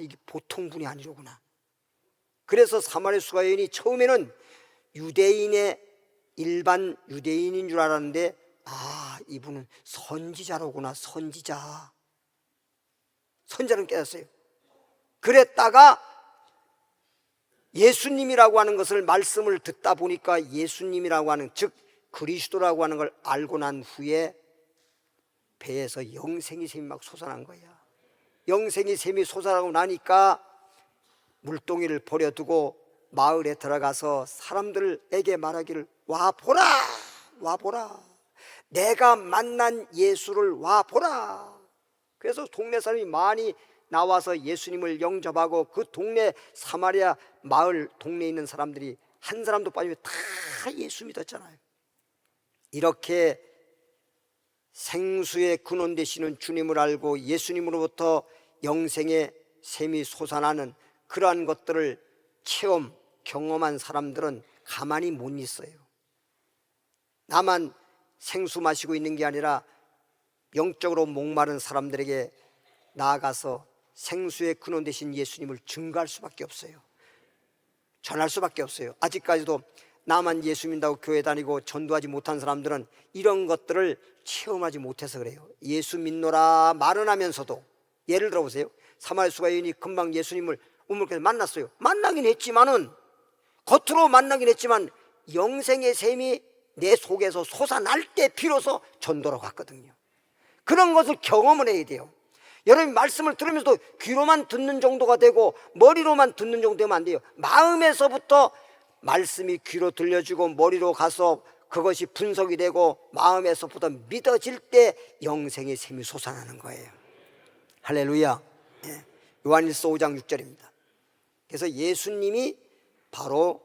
이게 보통 분이 아니로구나. 그래서 사마리아 수가인이 처음에는 일반 유대인인 줄 알았는데 이분은 선지자로구나. 선지자는 깨닫어요. 그랬다가 예수님이라고 하는 것을 말씀을 듣다 보니까 예수님이라고 하는 즉 그리스도라고 하는 걸 알고 난 후에 배에서 영생의 샘이 막 솟아난 거야. 영생의 샘이 솟아나고 나니까 물동이를 버려두고 마을에 들어가서 사람들에게 말하기를 와보라, 와보라, 내가 만난 예수를 와보라. 그래서 동네 사람이 많이 나와서 예수님을 영접하고 그 동네 사마리아 마을 동네에 있는 사람들이 한 사람도 빠지면 다 예수 믿었잖아요. 이렇게 생수의 근원 되시는 주님을 알고 예수님으로부터 영생의 샘이 솟아나는 그러한 것들을 경험한 사람들은 가만히 못 있어요. 나만 생수 마시고 있는 게 아니라 영적으로 목마른 사람들에게 나아가서 생수의 근원 되신 예수님을 증거할 수밖에 없어요. 전할 수밖에 없어요. 아직까지도 나만 예수 믿는다고 교회 다니고 전도하지 못한 사람들은 이런 것들을 체험하지 못해서 그래요. 예수 믿노라 말은 하면서도, 예를 들어보세요. 사마리아 수가인이 금방 예수님을 우물가에서 만났어요. 만나긴 했지만은, 겉으로 만나긴 했지만 영생의 샘이 내 속에서 솟아날 때 비로소 전도로 갔거든요. 그런 것을 경험을 해야 돼요. 여러분이 말씀을 들으면서도 귀로만 듣는 정도가 되고 머리로만 듣는 정도 되면 안 돼요. 마음에서부터 말씀이 귀로 들려지고 머리로 가서 그것이 분석이 되고 마음에서부터 믿어질 때 영생의 샘이 솟아나는 거예요. 할렐루야. 요한일서 5장 6절입니다. 그래서 예수님이 바로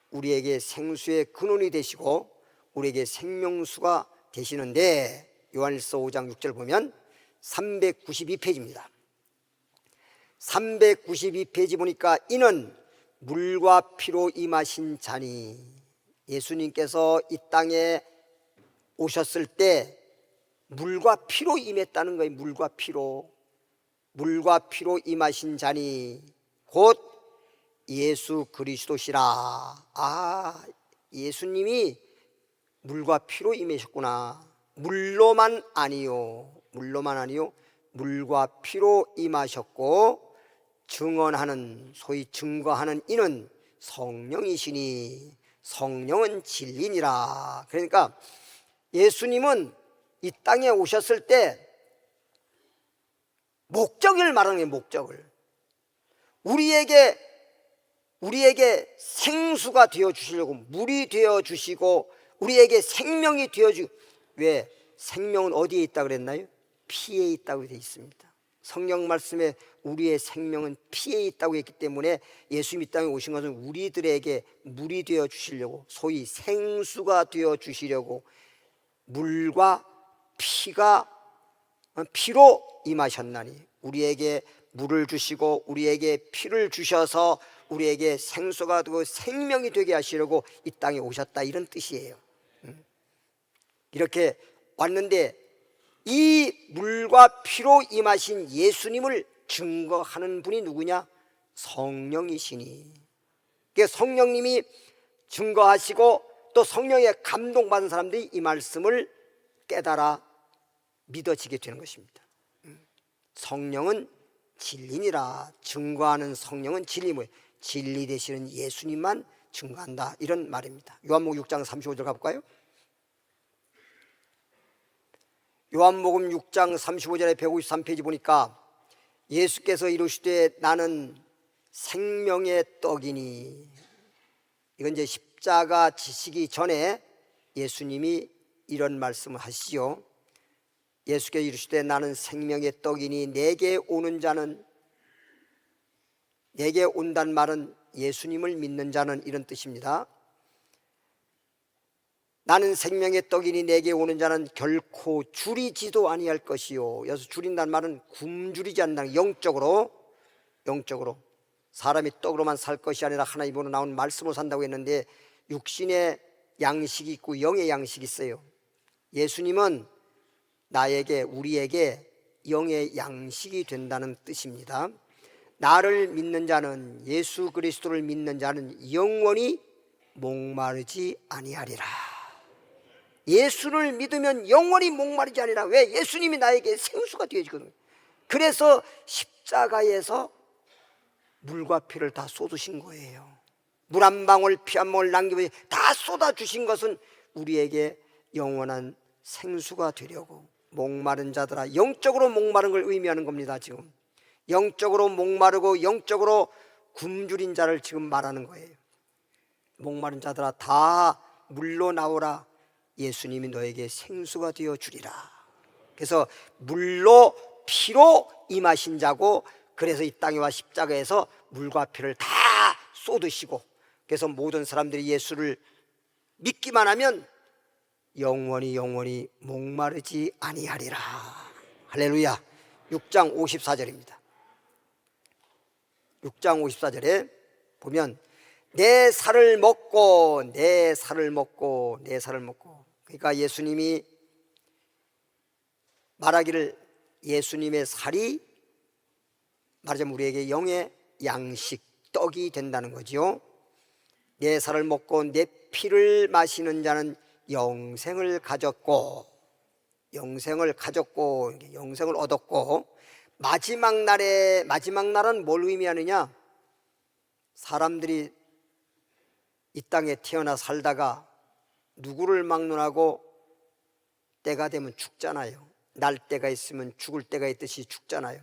우리에게 생수의 근원이 되시고 우리에게 생명수가 되시는데, 요한일서 5장 6절 보면 392페이지입니다. 392페이지 보니까 이는 물과 피로 임하신 자니, 예수님께서 이 땅에 오셨을 때 물과 피로 임했다는 거예요. 물과 피로 임하신 자니 곧 예수 그리스도시라. 예수님이 물과 피로 임하셨구나. 물로만 아니요, 물과 피로 임하셨고 증언하는, 소위 증거하는 이는 성령이시니 성령은 진리니라. 그러니까 예수님은 이 땅에 오셨을 때 목적을 말하는 거예요. 목적을. 우리에게 생수가 되어 주시려고, 물이 되어 주시고 우리에게 생명이 되어 주고. 왜? 생명은 어디에 있다 그랬나요? 피에 있다고 되어 있습니다. 성경 말씀에 우리의 생명은 피에 있다고 했기 때문에 예수님이 이 땅에 오신 것은 우리들에게 물이 되어 주시려고, 소위 생수가 되어 주시려고 물과 피로 임하셨나니, 우리에게 물을 주시고 우리에게 피를 주셔서 우리에게 생수가 되고 생명이 되게 하시려고 이 땅에 오셨다, 이런 뜻이에요. 이렇게 왔는데 이 물과 피로 임하신 예수님을 증거하는 분이 누구냐? 성령이시니. 성령님이 증거하시고 또 성령에 감동받은 사람들이 이 말씀을 깨달아 믿어지게 되는 것입니다. 성령은 진리니라. 증거하는 성령은 진리물, 진리 되시는 예수님만 증거한다, 이런 말입니다. 요한복음 6장 35절 가볼까요? 요한복음 6장 35절에 153페이지 보니까 예수께서 이르시되 나는 생명의 떡이니, 이건 이제 십자가 지시기 전에 예수님이 이런 말씀을 하시죠. 예수께서 이르시되 나는 생명의 떡이니 내게 오는 자는, 내게 온단 말은 예수님을 믿는 자는, 이런 뜻입니다. 나는 생명의 떡이니 내게 오는 자는 결코 줄이지도 아니할 것이요. 여기서 줄인다는 말은 굶주리지 않는다는, 영적으로 사람이 떡으로만 살 것이 아니라 하나님으로 나온 말씀으로 산다고 했는데 육신의 양식이 있고 영의 양식이 있어요. 예수님은 나에게, 우리에게 영의 양식이 된다는 뜻입니다. 나를 믿는 자는, 예수 그리스도를 믿는 자는 영원히 목마르지 아니하리라. 예수를 믿으면 영원히 목마르지 아니라. 왜? 예수님이 나에게 생수가 되어지거든요. 그래서 십자가에서 물과 피를 다 쏟으신 거예요. 물 한 방울 피 한 방울 남기고 다 쏟아주신 것은 우리에게 영원한 생수가 되려고. 목마른 자들아, 영적으로 목마른 걸 의미하는 겁니다. 지금 영적으로 목마르고 영적으로 굶주린 자를 지금 말하는 거예요. 목마른 자들아 다 물로 나오라. 예수님이 너에게 생수가 되어 주리라. 그래서 물로 피로 임하신 자고, 그래서 이 땅에 와 십자가에서 물과 피를 다 쏟으시고, 그래서 모든 사람들이 예수를 믿기만 하면 영원히 목마르지 아니하리라. 할렐루야. 6장 54절입니다 6장 54절에 보면 내 살을 먹고 내 살을 먹고 내 살을 먹고. 그러니까 예수님이 말하기를 예수님의 살이 말하자면 우리에게 영의 양식, 떡이 된다는 거지요. 내 살을 먹고 내 피를 마시는 자는 영생을 가졌고 영생을 얻었고, 마지막 날은 뭘 의미하느냐? 사람들이 이 땅에 태어나 살다가 누구를 막론하고 때가 되면 죽잖아요. 날 때가 있으면 죽을 때가 있듯이 죽잖아요.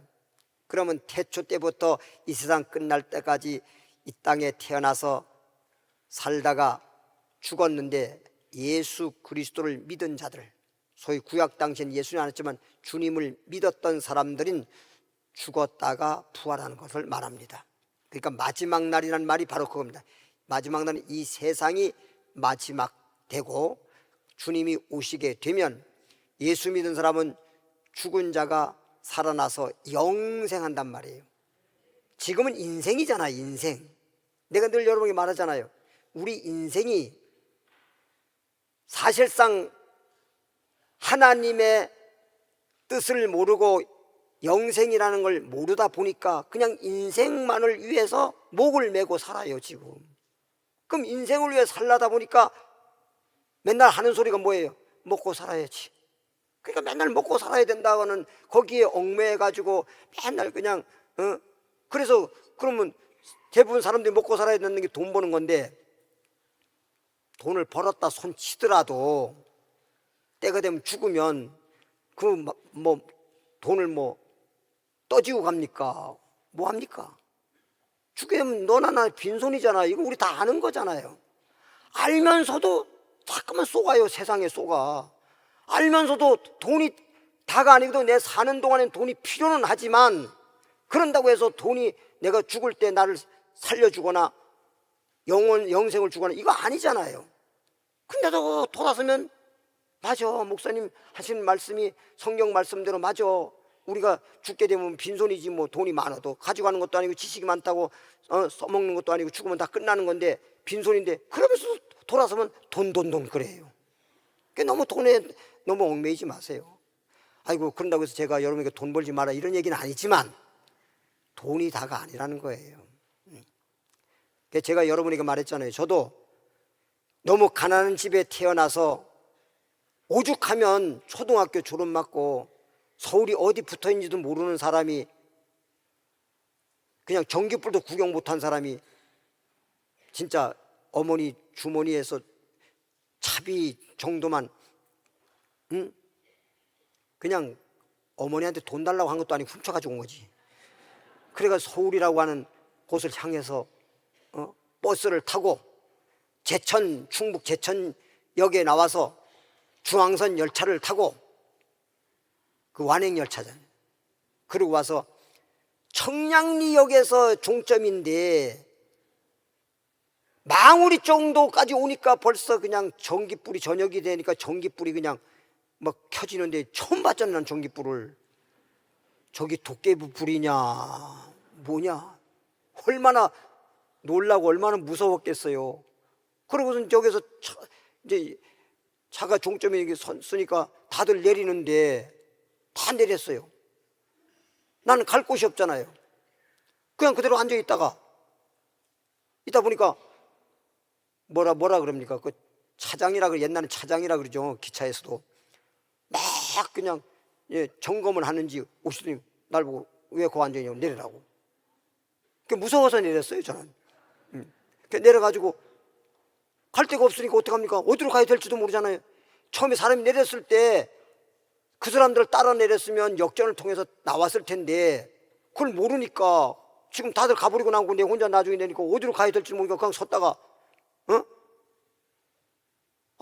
그러면 태초 때부터 이 세상 끝날 때까지 이 땅에 태어나서 살다가 죽었는데 예수 그리스도를 믿은 자들, 소위 구약 당시엔 예수는 안 했지만 주님을 믿었던 사람들은 죽었다가 부활하는 것을 말합니다. 그러니까 마지막 날이라는 말이 바로 그겁니다. 마지막 날은 이 세상이 마지막 되고 주님이 오시게 되면 예수 믿은 사람은 죽은 자가 살아나서 영생한단 말이에요. 지금은 인생이잖아, 인생. 내가 늘 여러분에게 말하잖아요. 우리 인생이 사실상 하나님의 뜻을 모르고 영생이라는 걸 모르다 보니까 그냥 인생만을 위해서 목을 메고 살아요 지금. 그럼 인생을 위해 살라다 보니까 맨날 하는 소리가 뭐예요? 먹고 살아야지. 그러니까 맨날 먹고 살아야 된다고는 거기에 얽매여가지고 맨날 그냥 그래서 그러면 대부분 사람들이 먹고 살아야 되는 게 돈 버는 건데, 돈을 벌었다 손 치더라도 때가 되면 죽으면 그 뭐 돈을 뭐 떠지고 갑니까? 뭐 합니까? 죽게 되면 너나 나 빈손이잖아. 이거 우리 다 아는 거잖아요. 알면서도 자꾸만 쏘가요. 세상에 쏘가. 알면서도 돈이 다가 아니고도 내 사는 동안엔 돈이 필요는 하지만, 그런다고 해서 돈이 내가 죽을 때 나를 살려주거나 영생을 주거나 이거 아니잖아요. 근데도 돌아서면 맞아, 목사님 하시는 말씀이 성경 말씀대로 맞아. 우리가 죽게 되면 빈손이지 뭐. 돈이 많아도 가져가는 것도 아니고 지식이 많다고 써먹는 것도 아니고 죽으면 다 끝나는 건데 빈손인데, 그러면서 돌아서면 돈 그래요. 너무 돈에 너무 얽매이지 마세요. 아이고 그런다고 해서 제가 여러분에게 돈 벌지 마라 이런 얘기는 아니지만 돈이 다가 아니라는 거예요. 제가 여러분에게 말했잖아요. 저도 너무 가난한 집에 태어나서 오죽하면 초등학교 졸업 맞고 서울이 어디 붙어 있는지도 모르는 사람이, 그냥 전기불도 구경 못한 사람이 진짜 어머니 주머니에서 차비 정도만 그냥 어머니한테 돈 달라고 한 것도 아니고 훔쳐가지고 온 거지. 그래가 서울이라고 하는 곳을 향해서 버스를 타고 충북 제천역에 나와서 중앙선 열차를 타고, 그 완행열차잖아요. 그리고 와서 청량리역에서 종점인데 망우리 정도까지 오니까 벌써 그냥 전기불이 저녁이 되니까 전기불이 그냥 막 켜지는데 처음 봤잖아 난 전기불을. 저기 도깨비 불이냐 뭐냐. 얼마나 놀라고 얼마나 무서웠겠어요. 그러고선 저기서 이제 차가 종점에 이렇게 서니까 다들 내리는데 다 내렸어요. 나는 갈 곳이 없잖아요. 그냥 그대로 앉아 있다 보니까 뭐라 그럽니까? 그 차장이라 그래. 옛날에 차장이라 그러죠. 기차에서도 막 그냥 점검을 하는지 오시더니 날 보고 왜 거기 앉아 있냐고 내리라고. 그 무서워서 내렸어요 저는. 그 내려가지고 갈 데가 없으니까 어떡합니까? 어디로 가야 될지도 모르잖아요. 처음에 사람이 내렸을 때 그 사람들을 따라 내렸으면 역전을 통해서 나왔을 텐데 그걸 모르니까 지금 다들 가버리고 나고 내 혼자 나중에 내니까 어디로 가야 될지 모르니까 그냥 섰다가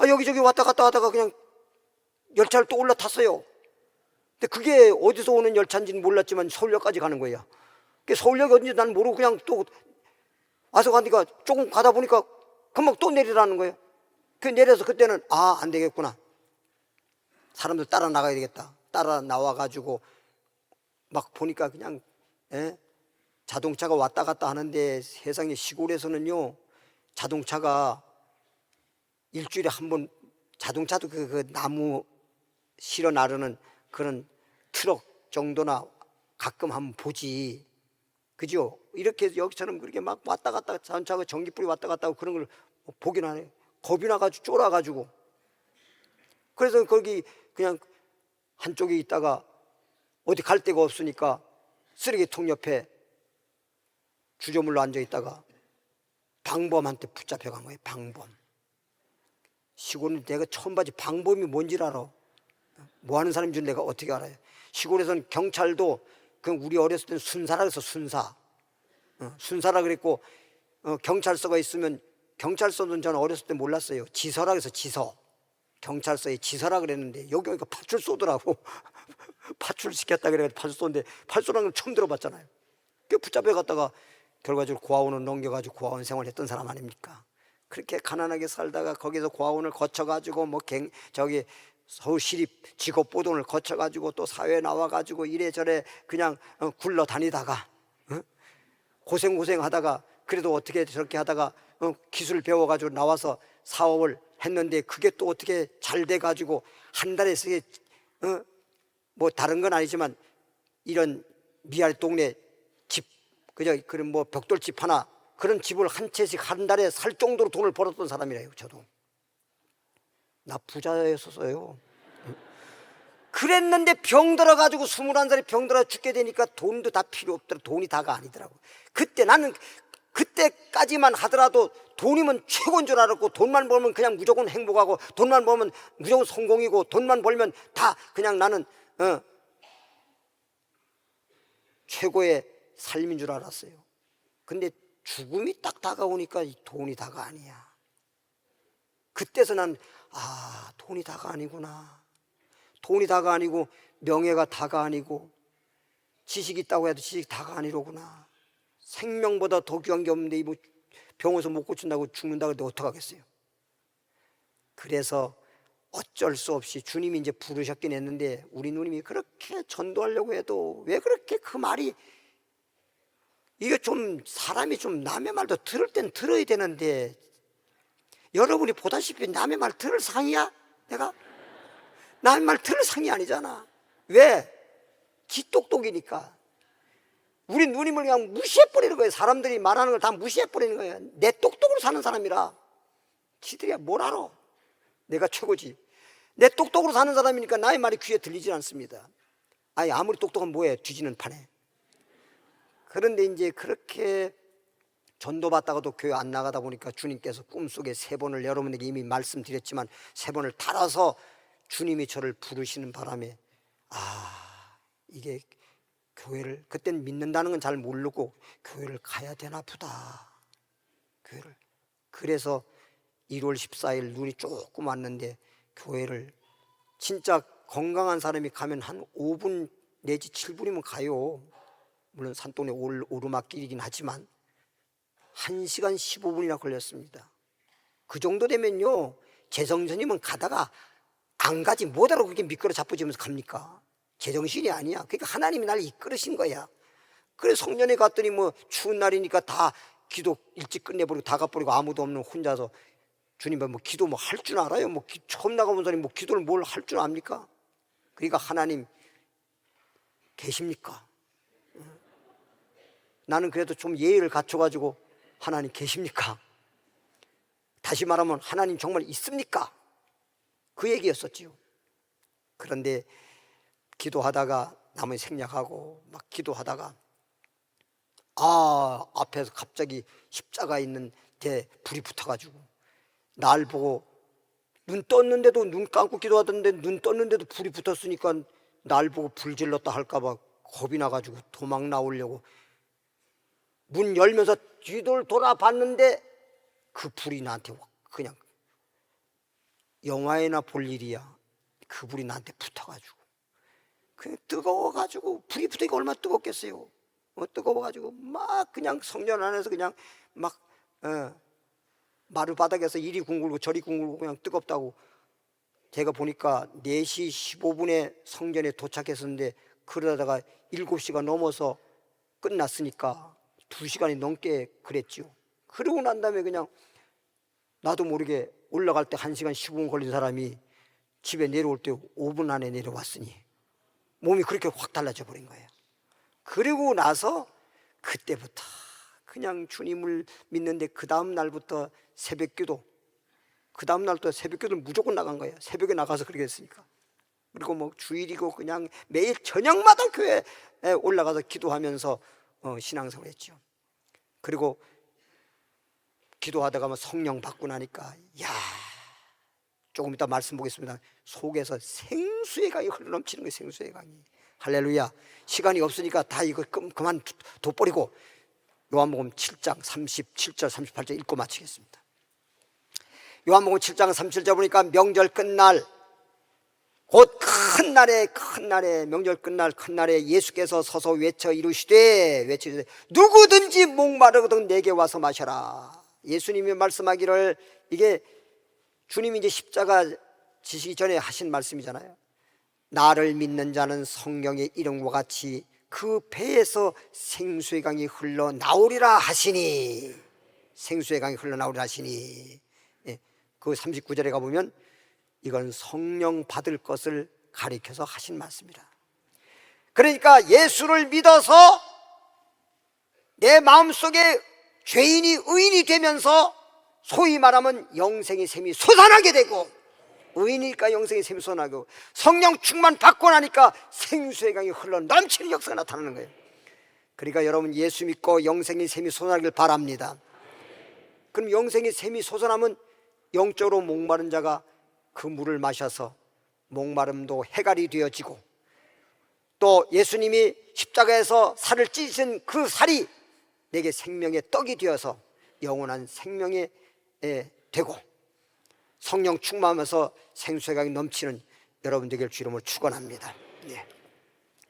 여기저기 왔다 갔다 하다가 그냥 열차를 또 올라탔어요. 근데 그게 어디서 오는 열차인지는 몰랐지만 서울역까지 가는 거예요. 서울역이 어딘지 난 모르고 그냥 또 와서 가니까 조금 가다 보니까 금방 또 내리라는 거예요. 그 내려서 그때는 안 되겠구나. 사람들 따라 나가야 되겠다. 따라 나와가지고 막 보니까 그냥 자동차가 왔다 갔다 하는데 세상에 시골에서는요 자동차가 일주일에 한 번 자동차도 그 나무 실어 나르는 그런 트럭 정도나 가끔 한번 보지. 그죠? 이렇게 여기처럼 그렇게 막 왔다 갔다 자동차가 전기불이 왔다 갔다 하고 그런 걸 보긴 하네. 겁이 나가지고 쫄아가지고. 그래서 거기 그냥 한쪽에 있다가 어디 갈 데가 없으니까 쓰레기통 옆에 주저물러 앉아 있다가 방범한테 붙잡혀간 거예요. 방범. 시골은 내가 처음 봤지 방범이 뭔지를 알아. 뭐 하는 사람인 줄 내가 어떻게 알아요? 시골에서는 경찰도 우리 어렸을 때는 순사라 그래서 순사라 그랬고 경찰서가 있으면 경찰서는 저는 어렸을 때 몰랐어요. 지서라 그래서 지서. 경찰서에 지서라 그랬는데 여기 오니까 파출소더라고. 파출 시켰다 그래가지고 파출소인데 파출소라는 걸 처음 들어봤잖아요. 그 붙잡혀 갔다가 결과적으로 고아원을 넘겨가지고 고아원 생활했던 사람 아닙니까? 그렇게 가난하게 살다가 거기서 고아원을 거쳐가지고 서울시립 직업보don을 거쳐가지고 또 사회에 나와가지고 이래저래 그냥 굴러 다니다가 고생하다가 그래도 어떻게 저렇게 하다가 기술 배워가지고 나와서 사업을 했는데 그게 또 어떻게 잘 돼가지고 한 달에 쓰게 뭐 다른 건 아니지만 이런 미아리 동네 집 그런 뭐 벽돌집 하나 그런 집을 한 채씩 한 달에 살 정도로 돈을 벌었던 사람이래요. 저도 나 부자였었어요. 그랬는데 병 들어가지고 21살에 병 들어 죽게 되니까 돈도 다 필요 없더라. 돈이 다가 아니더라고. 그때 나는 그때까지만 하더라도 돈이면 최고인 줄 알았고 돈만 벌면 그냥 무조건 행복하고 돈만 벌면 무조건 성공이고 돈만 벌면 다 그냥 나는 최고의 삶인 줄 알았어요. 근데 죽음이 딱 다가오니까 이 돈이 다가 아니야. 그때서 난 돈이 다가 아니구나. 돈이 다가 아니고 명예가 다가 아니고 지식이 있다고 해도 지식이 다가 아니로구나. 생명보다 더 귀한 게 없는데 뭐 병원에서 못 고친다고 죽는다고 해도 어떡하겠어요. 그래서 어쩔 수 없이 주님이 이제 부르셨긴 했는데 우리 누님이 그렇게 전도하려고 해도 왜 그렇게 그 말이 이게 좀 사람이 좀 남의 말도 들을 땐 들어야 되는데 여러분이 보다시피 남의 말 들을 상이야? 내가? 남의 말 들을 상이 아니잖아. 왜? 지 똑똑이니까. 우리 누님을 그냥 무시해버리는 거예요. 사람들이 말하는 걸 다 무시해버리는 거예요. 내 똑똑으로 사는 사람이라. 지들이야 뭘 알아. 내가 최고지. 내 똑똑으로 사는 사람이니까 나의 말이 귀에 들리지 않습니다. 아무리 똑똑하면 뭐해. 뒤지는 판에. 그런데 이제 그렇게 전도받다가도 교회 안 나가다 보니까 주님께서 꿈속에 3번을 여러분에게 이미 말씀드렸지만 3번을 달아서 주님이 저를 부르시는 바람에 이게 교회를 그땐 믿는다는 건 잘 모르고 교회를 가야 되나 보다. 교회를. 그래서 1월 14일 눈이 조금 왔는데 교회를 진짜 건강한 사람이 가면 한 5분 내지 7분이면 가요. 물론 산동네 오르막길이긴 하지만 1시간 15분이나 걸렸습니다. 그 정도 되면요 제정신이면 가다가 안 가지 뭐하러 그렇게 미끄러 자빠지면서 갑니까? 제정신이 아니야. 그러니까 하나님이 날 이끌으신 거야. 그래 성전에 갔더니 뭐 추운 날이니까 다 기도 일찍 끝내버리고 다 가버리고 아무도 없는 혼자서 주님 뭐 기도 뭐 할 줄 알아요? 뭐 처음 나가본 사람이 뭐 기도를 뭘 할 줄 압니까? 그러니까 하나님 계십니까? 나는 그래도 좀 예의를 갖춰가지고 하나님 계십니까? 다시 말하면 하나님 정말 있습니까? 그 얘기였었지요. 그런데 기도하다가 남의 생략하고 막 기도하다가 앞에서 갑자기 십자가 있는 데 불이 붙어가지고 날 보고 눈 떴는데도 눈 감고 기도하던데 눈 떴는데도 불이 붙었으니까 날 보고 불 질렀다 할까봐 겁이 나가지고 도망 나오려고 문 열면서 뒤를 돌아봤는데 그 불이 나한테 그냥 영화에나 볼 일이야. 그 불이 나한테 붙어가지고 그냥 뜨거워가지고 불이 붙으니까 얼마나 뜨겁겠어요. 뜨거워가지고 막 그냥 성전 안에서 그냥 막 마루바닥에서 이리 뒹굴고 저리 뒹굴고 그냥 뜨겁다고. 제가 보니까 4시 15분에 성전에 도착했었는데 그러다가 7시가 넘어서 끝났으니까 2시간이 넘게 그랬죠. 그러고 난 다음에 그냥 나도 모르게 올라갈 때 1시간 15분 걸린 사람이 집에 내려올 때 5분 안에 내려왔으니 몸이 그렇게 확 달라져 버린 거예요. 그리고 나서 그때부터 그냥 주님을 믿는데 그 다음 날부터 새벽기도, 그 다음 날부터 새벽기도를 무조건 나간 거예요. 새벽에 나가서 그렇게 했으니까. 그리고 뭐 주일이고 그냥 매일 저녁마다 교회에 올라가서 기도하면서 신앙생활을 했죠. 그리고 기도하다가 성령 받고 나니까 조금 이따 말씀 보겠습니다. 속에서 생수의 강이 흘러넘치는 거예요. 생수의 강이. 할렐루야. 시간이 없으니까 다 이거 그만 둬버리고 요한복음 7장 37절 38절 읽고 마치겠습니다. 요한복음 7장 37절 보니까 명절 끝날 곧 큰 날에 명절 끝날 큰 날에 예수께서 서서 외쳐 이르시되 누구든지 목마르거든 내게 와서 마셔라. 예수님이 말씀하기를 이게 주님이 이제 십자가 지시기 전에 하신 말씀이잖아요. 나를 믿는 자는 성경의 이름과 같이 그 배에서 생수의 강이 흘러나오리라 하시니, 생수의 강이 흘러나오리라 하시니. 그 39절에 가보면 이건 성령 받을 것을 가리켜서 하신 말씀이라. 그러니까 예수를 믿어서 내 마음속에 죄인이 의인이 되면서 소위 말하면 영생의 샘이 솟아나게 되고, 의인이니까 영생의 샘이 솟아나고 성령 충만 받고 나니까 생수의 강이 흘러 넘치는 역사가 나타나는 거예요. 그러니까 여러분 예수 믿고 영생의 샘이 솟아나길 바랍니다. 그럼 영생의 샘이 솟아나면 영적으로 목마른 자가 그 물을 마셔서 목마름도 해갈이 되어지고, 또 예수님이 십자가에서 살을 찢으신 그 살이 내게 생명의 떡이 되어서 영원한 생명이 되고, 성령 충만하면서 생수의 강이 넘치는 여러분 되길 주 이름으로 축원합니다.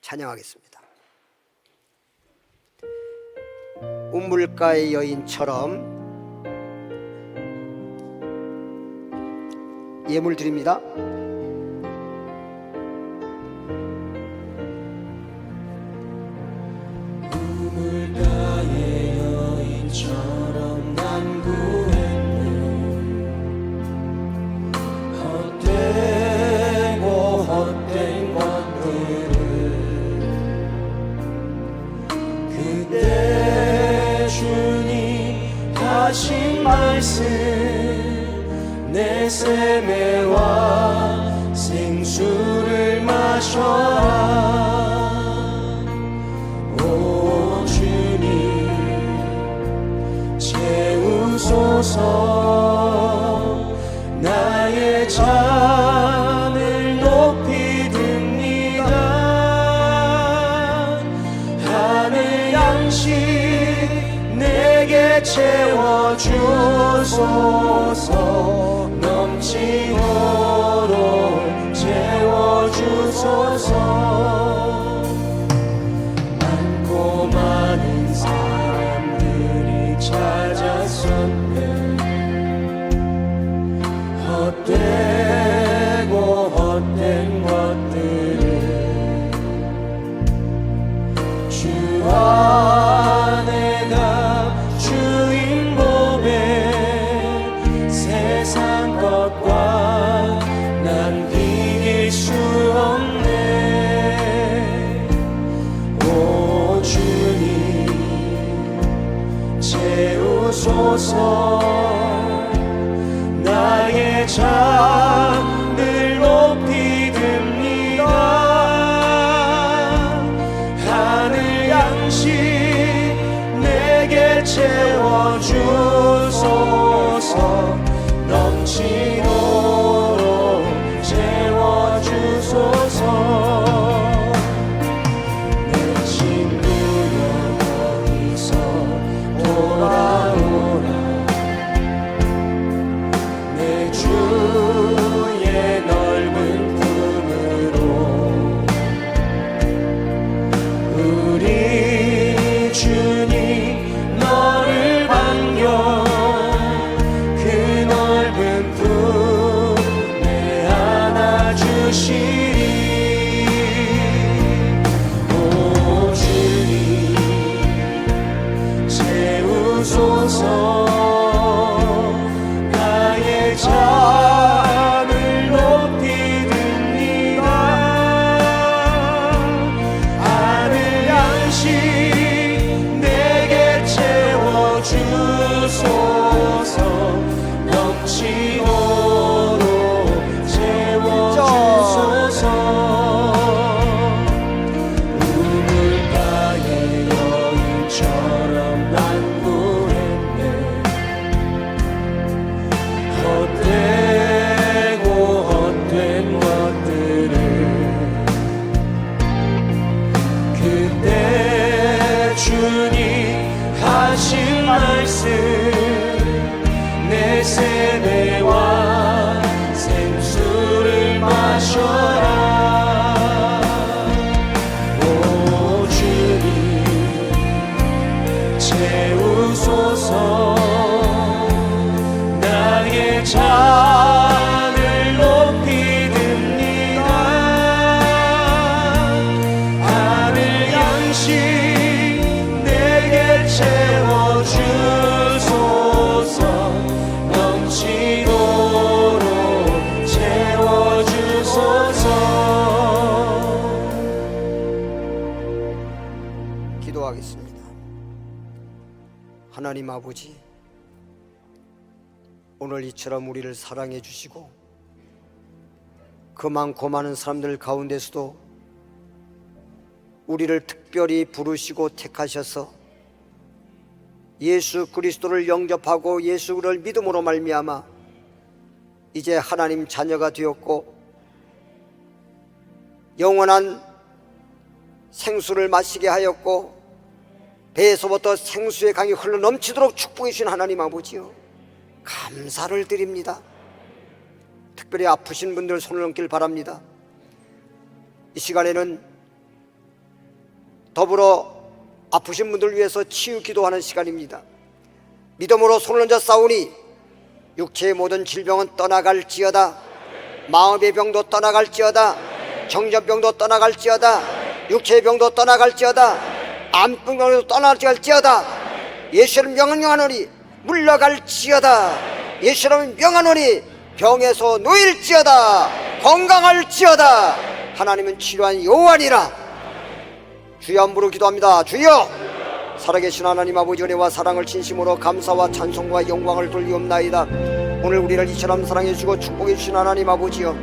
찬양하겠습니다. 우물가의 여인처럼 예물 드립니다. 우물가의 여인처럼 난 헛된 것들을 그때 주님 하신 말씀 내 샘에와 생수를 마셔라. 오 주님 채우소서. 나의 잔을 높이 듭니다. 하늘 양식 내게 채워주소서. 넘치도록 채워주소서. 많고 많은 사람들이 찾았었네. 헛되고 헛된 것들을 주 채우소서. 나의 잔을 높이 듭니다. 하늘 양식 내게 채워주소서. 넘치도록 채워주소서. 내 친구여 어디서 돌아오라. 내 주의 넓은 품으로 우리 주님 너를 반겨 그 넓은 품에 안아주시리. 오 주님 채우소서. 나의 잔을 높이 듭니다. 하늘 양식 내게 채워주소서. 넘치도록 채워주소서. 우물가의 여인처럼 난 구했네. 헛되고 헛된 것들을 그때 주님 하신 말씀 내 세대와 생수를 마셔라. 오 주님 채우소서. 나의 잔을 높이 듭니다. 하늘 양식 내게 채워주소서. 넘치도록 채워주소서. 기도하겠습니다. 하나님 아버지, 오늘 이처럼 우리를 사랑해 주시고 그 많고 많은 사람들 가운데서도 우리를 특별히 부르시고 택하셔서 예수 그리스도를 영접하고 예수를 믿음으로 말미암아 이제 하나님 자녀가 되었고 영원한 생수를 마시게 하였고 배에서부터 생수의 강이 흘러 넘치도록 축복해 주신 하나님 아버지요, 감사를 드립니다. 특별히 아프신 분들 손을 얹길 바랍니다. 이 시간에는 더불어 아프신 분들 위해서 치유 기도하는 시간입니다. 믿음으로 손을 얹어 싸우니 육체의 모든 질병은 떠나갈지어다. 마음의 병도 떠나갈지어다. 정신병도 떠나갈지어다. 육체의 병도 떠나갈지어다. 암병도 떠나갈지어다. 예수를 명하노니 물러갈지어다. 예수를 명하노니 병에서 놓일지어다. 건강할지어다. 하나님은 치료한 여호와니라. 주여 함부로 기도합니다. 주여, 살아계신 하나님 아버지, 은혜와 사랑을 진심으로 감사와 찬송과 영광을 돌리옵나이다. 오늘 우리를 이처럼 사랑해 주시고 축복해 주신 하나님 아버지여,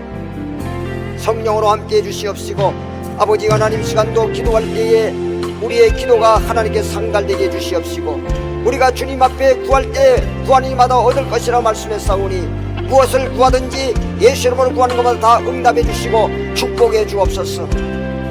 성령으로 함께해 주시옵시고 아버지 하나님, 시간도 기도할 때에 우리의 기도가 하나님께 상달되게 해주시옵시고 우리가 주님 앞에 구할 때 구하니마다 얻을 것이라 말씀했사오니 무엇을 구하든지 예수 이름으로 구하는 것마다 다 응답해 주시고 축복해 주옵소서.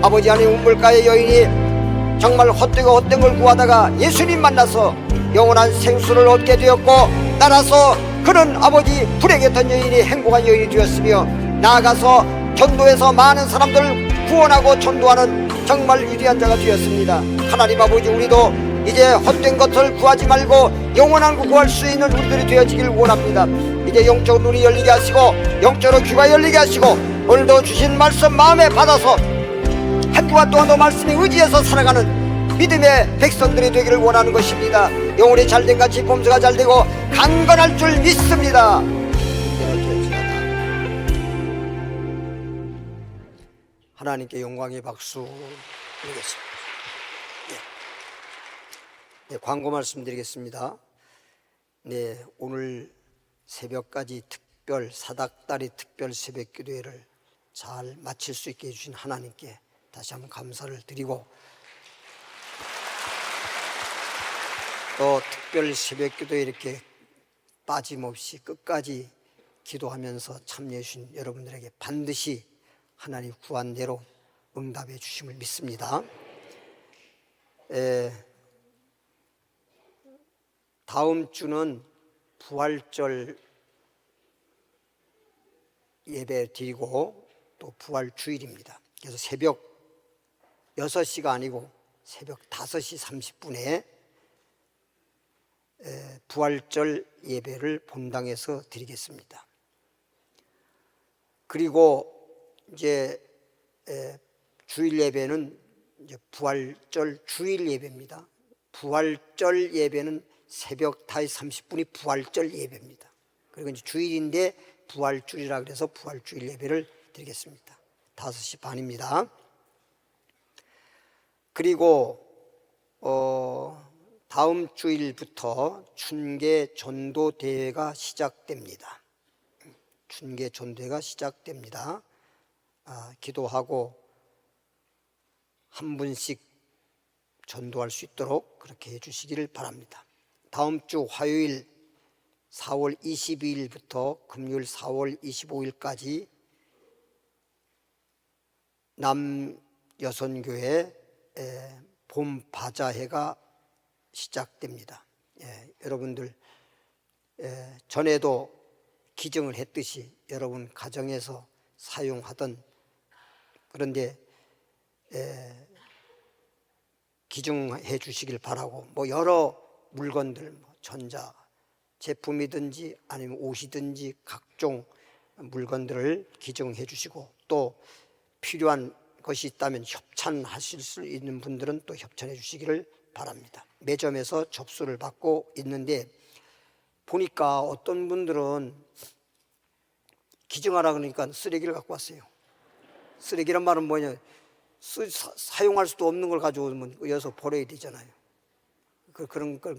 아버지 하나님, 우물가의 여인이 정말 헛되고 헛된 걸 구하다가 예수님 만나서 영원한 생수를 얻게 되었고 따라서 그는 아버지 불행했던 여인이 행복한 여인이 되었으며 나아가서 전도에서 많은 사람들을 구원하고 전도하는 정말 위대한 자가 되었습니다. 하나님 아버지, 우리도 이제 헛된 것을 구하지 말고 영원한 거 구할 수 있는 우리들이 되어지길 원합니다. 이제 영적 눈이 열리게 하시고 영적으로 귀가 열리게 하시고 오늘도 주신 말씀 마음에 받아서 한 주간 동안도 말씀에 의지해서 살아가는 믿음의 백성들이 되기를 원하는 것입니다. 영혼이 잘된 같이 범사가 잘되고 강건할 줄 믿습니다. 하나님께 영광의 박수 드리겠습니다. 네, 광고 말씀드리겠습니다. 네, 오늘 새벽까지 특별 사닥다리 특별 새벽 기도회를 잘 마칠 수 있게 해주신 하나님께 다시 한번 감사를 드리고, 또 특별 새벽 기도에 이렇게 빠짐없이 끝까지 기도하면서 참여해 주신 여러분들에게 반드시 하나님 구한 대로 응답해 주심을 믿습니다. 다음 주는 부활절 예배 드리고 또 부활 주일입니다. 그래서 새벽 6시가 아니고 새벽 5시 30분에 부활절 예배를 본당에서 드리겠습니다. 그리고 이제 주일 예배는 이제 부활절 주일 예배입니다. 부활절 예배는 새벽 5시 30분이 부활절 예배입니다. 그리고 이제 주일인데 부활주일이라 그래서 부활주일 예배를 드리겠습니다. 5시 반입니다. 그리고 다음 주일부터 춘계 전도 대회가 시작됩니다. 춘계 전도회가 시작됩니다. 기도하고 한 분씩 전도할 수 있도록 그렇게 해주시기를 바랍니다. 다음 주 화요일 4월 22일부터 금요일 4월 25일까지 남여선교회 봄바자회가 시작됩니다. 여러분들 전에도 기증을 했듯이 여러분 가정에서 사용하던, 그런데 기증해 주시길 바라고, 뭐 여러 물건들, 전자 제품이든지 아니면 옷이든지 각종 물건들을 기증해 주시고, 또 필요한 것이 있다면 협찬하실 수 있는 분들은 또 협찬해 주시기를 바랍니다. 매점에서 접수를 받고 있는데 보니까 어떤 분들은 기증하라 그러니까 쓰레기를 갖고 왔어요. 쓰레기란 말은 뭐냐, 사용할 수도 없는 걸 가져오면 이어서 버려야 되잖아요. 그런 거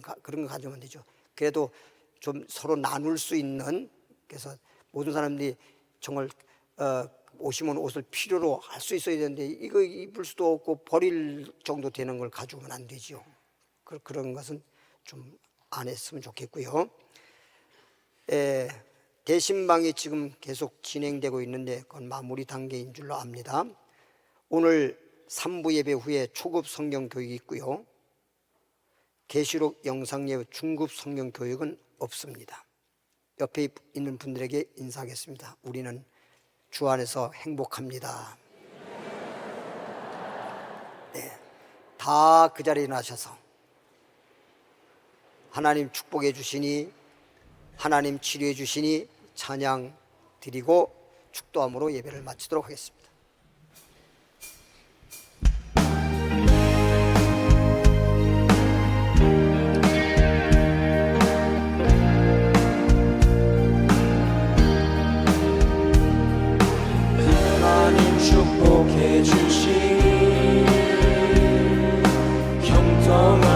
가져오면 되죠. 그래도 좀 서로 나눌 수 있는, 그래서 모든 사람들이 정말 오시면 옷을 필요로 할 수 있어야 되는데 이거 입을 수도 없고 버릴 정도 되는 걸 가져오면 안 되죠. 그런 것은 좀 안 했으면 좋겠고요. 대신방이 지금 계속 진행되고 있는데 그건 마무리 단계인 줄로 압니다. 오늘 3부 예배 후에 초급 성경 교육이 있고요. 계시록 영상 예배 중급 성경 교육은 없습니다. 옆에 있는 분들에게 인사하겠습니다. 우리는 주 안에서 행복합니다. 네, 다 그 자리에 나셔서 하나님 축복해 주시니, 하나님 치료해 주시니 찬양 드리고 축도함으로 예배를 마치도록 하겠습니다. 하나님 축복해 주시니 형통하리라.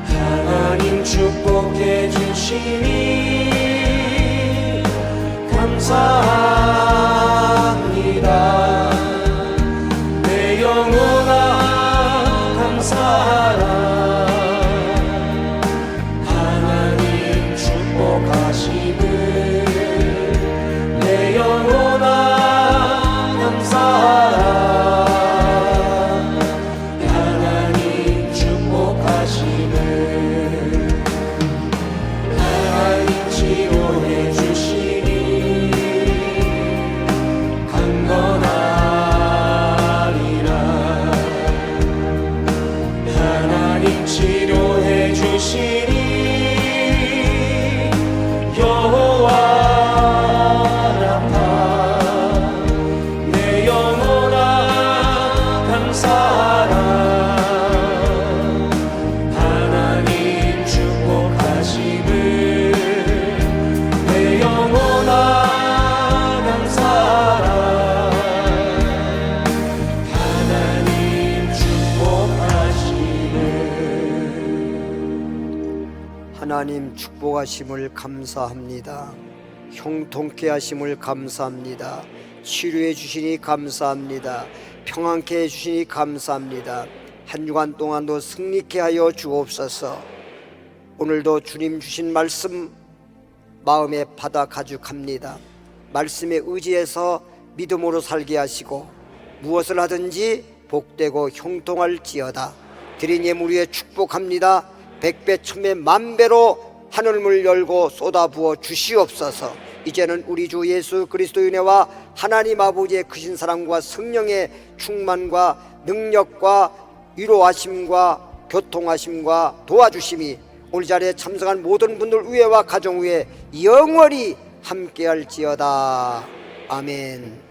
하나님 축복해 주시니 감사합니다. 내 영혼아 감사하라. 하나님 축복하시니 내 영혼아 감사하라. 하나님 축복하시네. 하나님 치료해 주시니 강건하리라. 하나님 치료해 주시니 하나님 하나님 축복하심을 감사합니다. 형통케 하심을 감사합니다. 치료해 주시니 감사합니다. 평안케 해 주시니 감사합니다. 한 주간 동안도 승리케 하여 주옵소서. 오늘도 주님 주신 말씀 마음에 받아 가죽합니다. 말씀에 의지해서 믿음으로 살게 하시고 무엇을 하든지 복되고 형통할지어다. 드린 예물 위에 축복합니다. 백배 천배 만배로 하늘문을 열고 쏟아부어 주시옵소서. 이제는 우리 주 예수 그리스도의 은혜와 하나님 아버지의 크신 사랑과 성령의 충만과 능력과 위로하심과 교통하심과 도와주심이 오늘 자리에 참석한 모든 분들 위에와 가정 위에 영원히 함께할지어다. 아멘.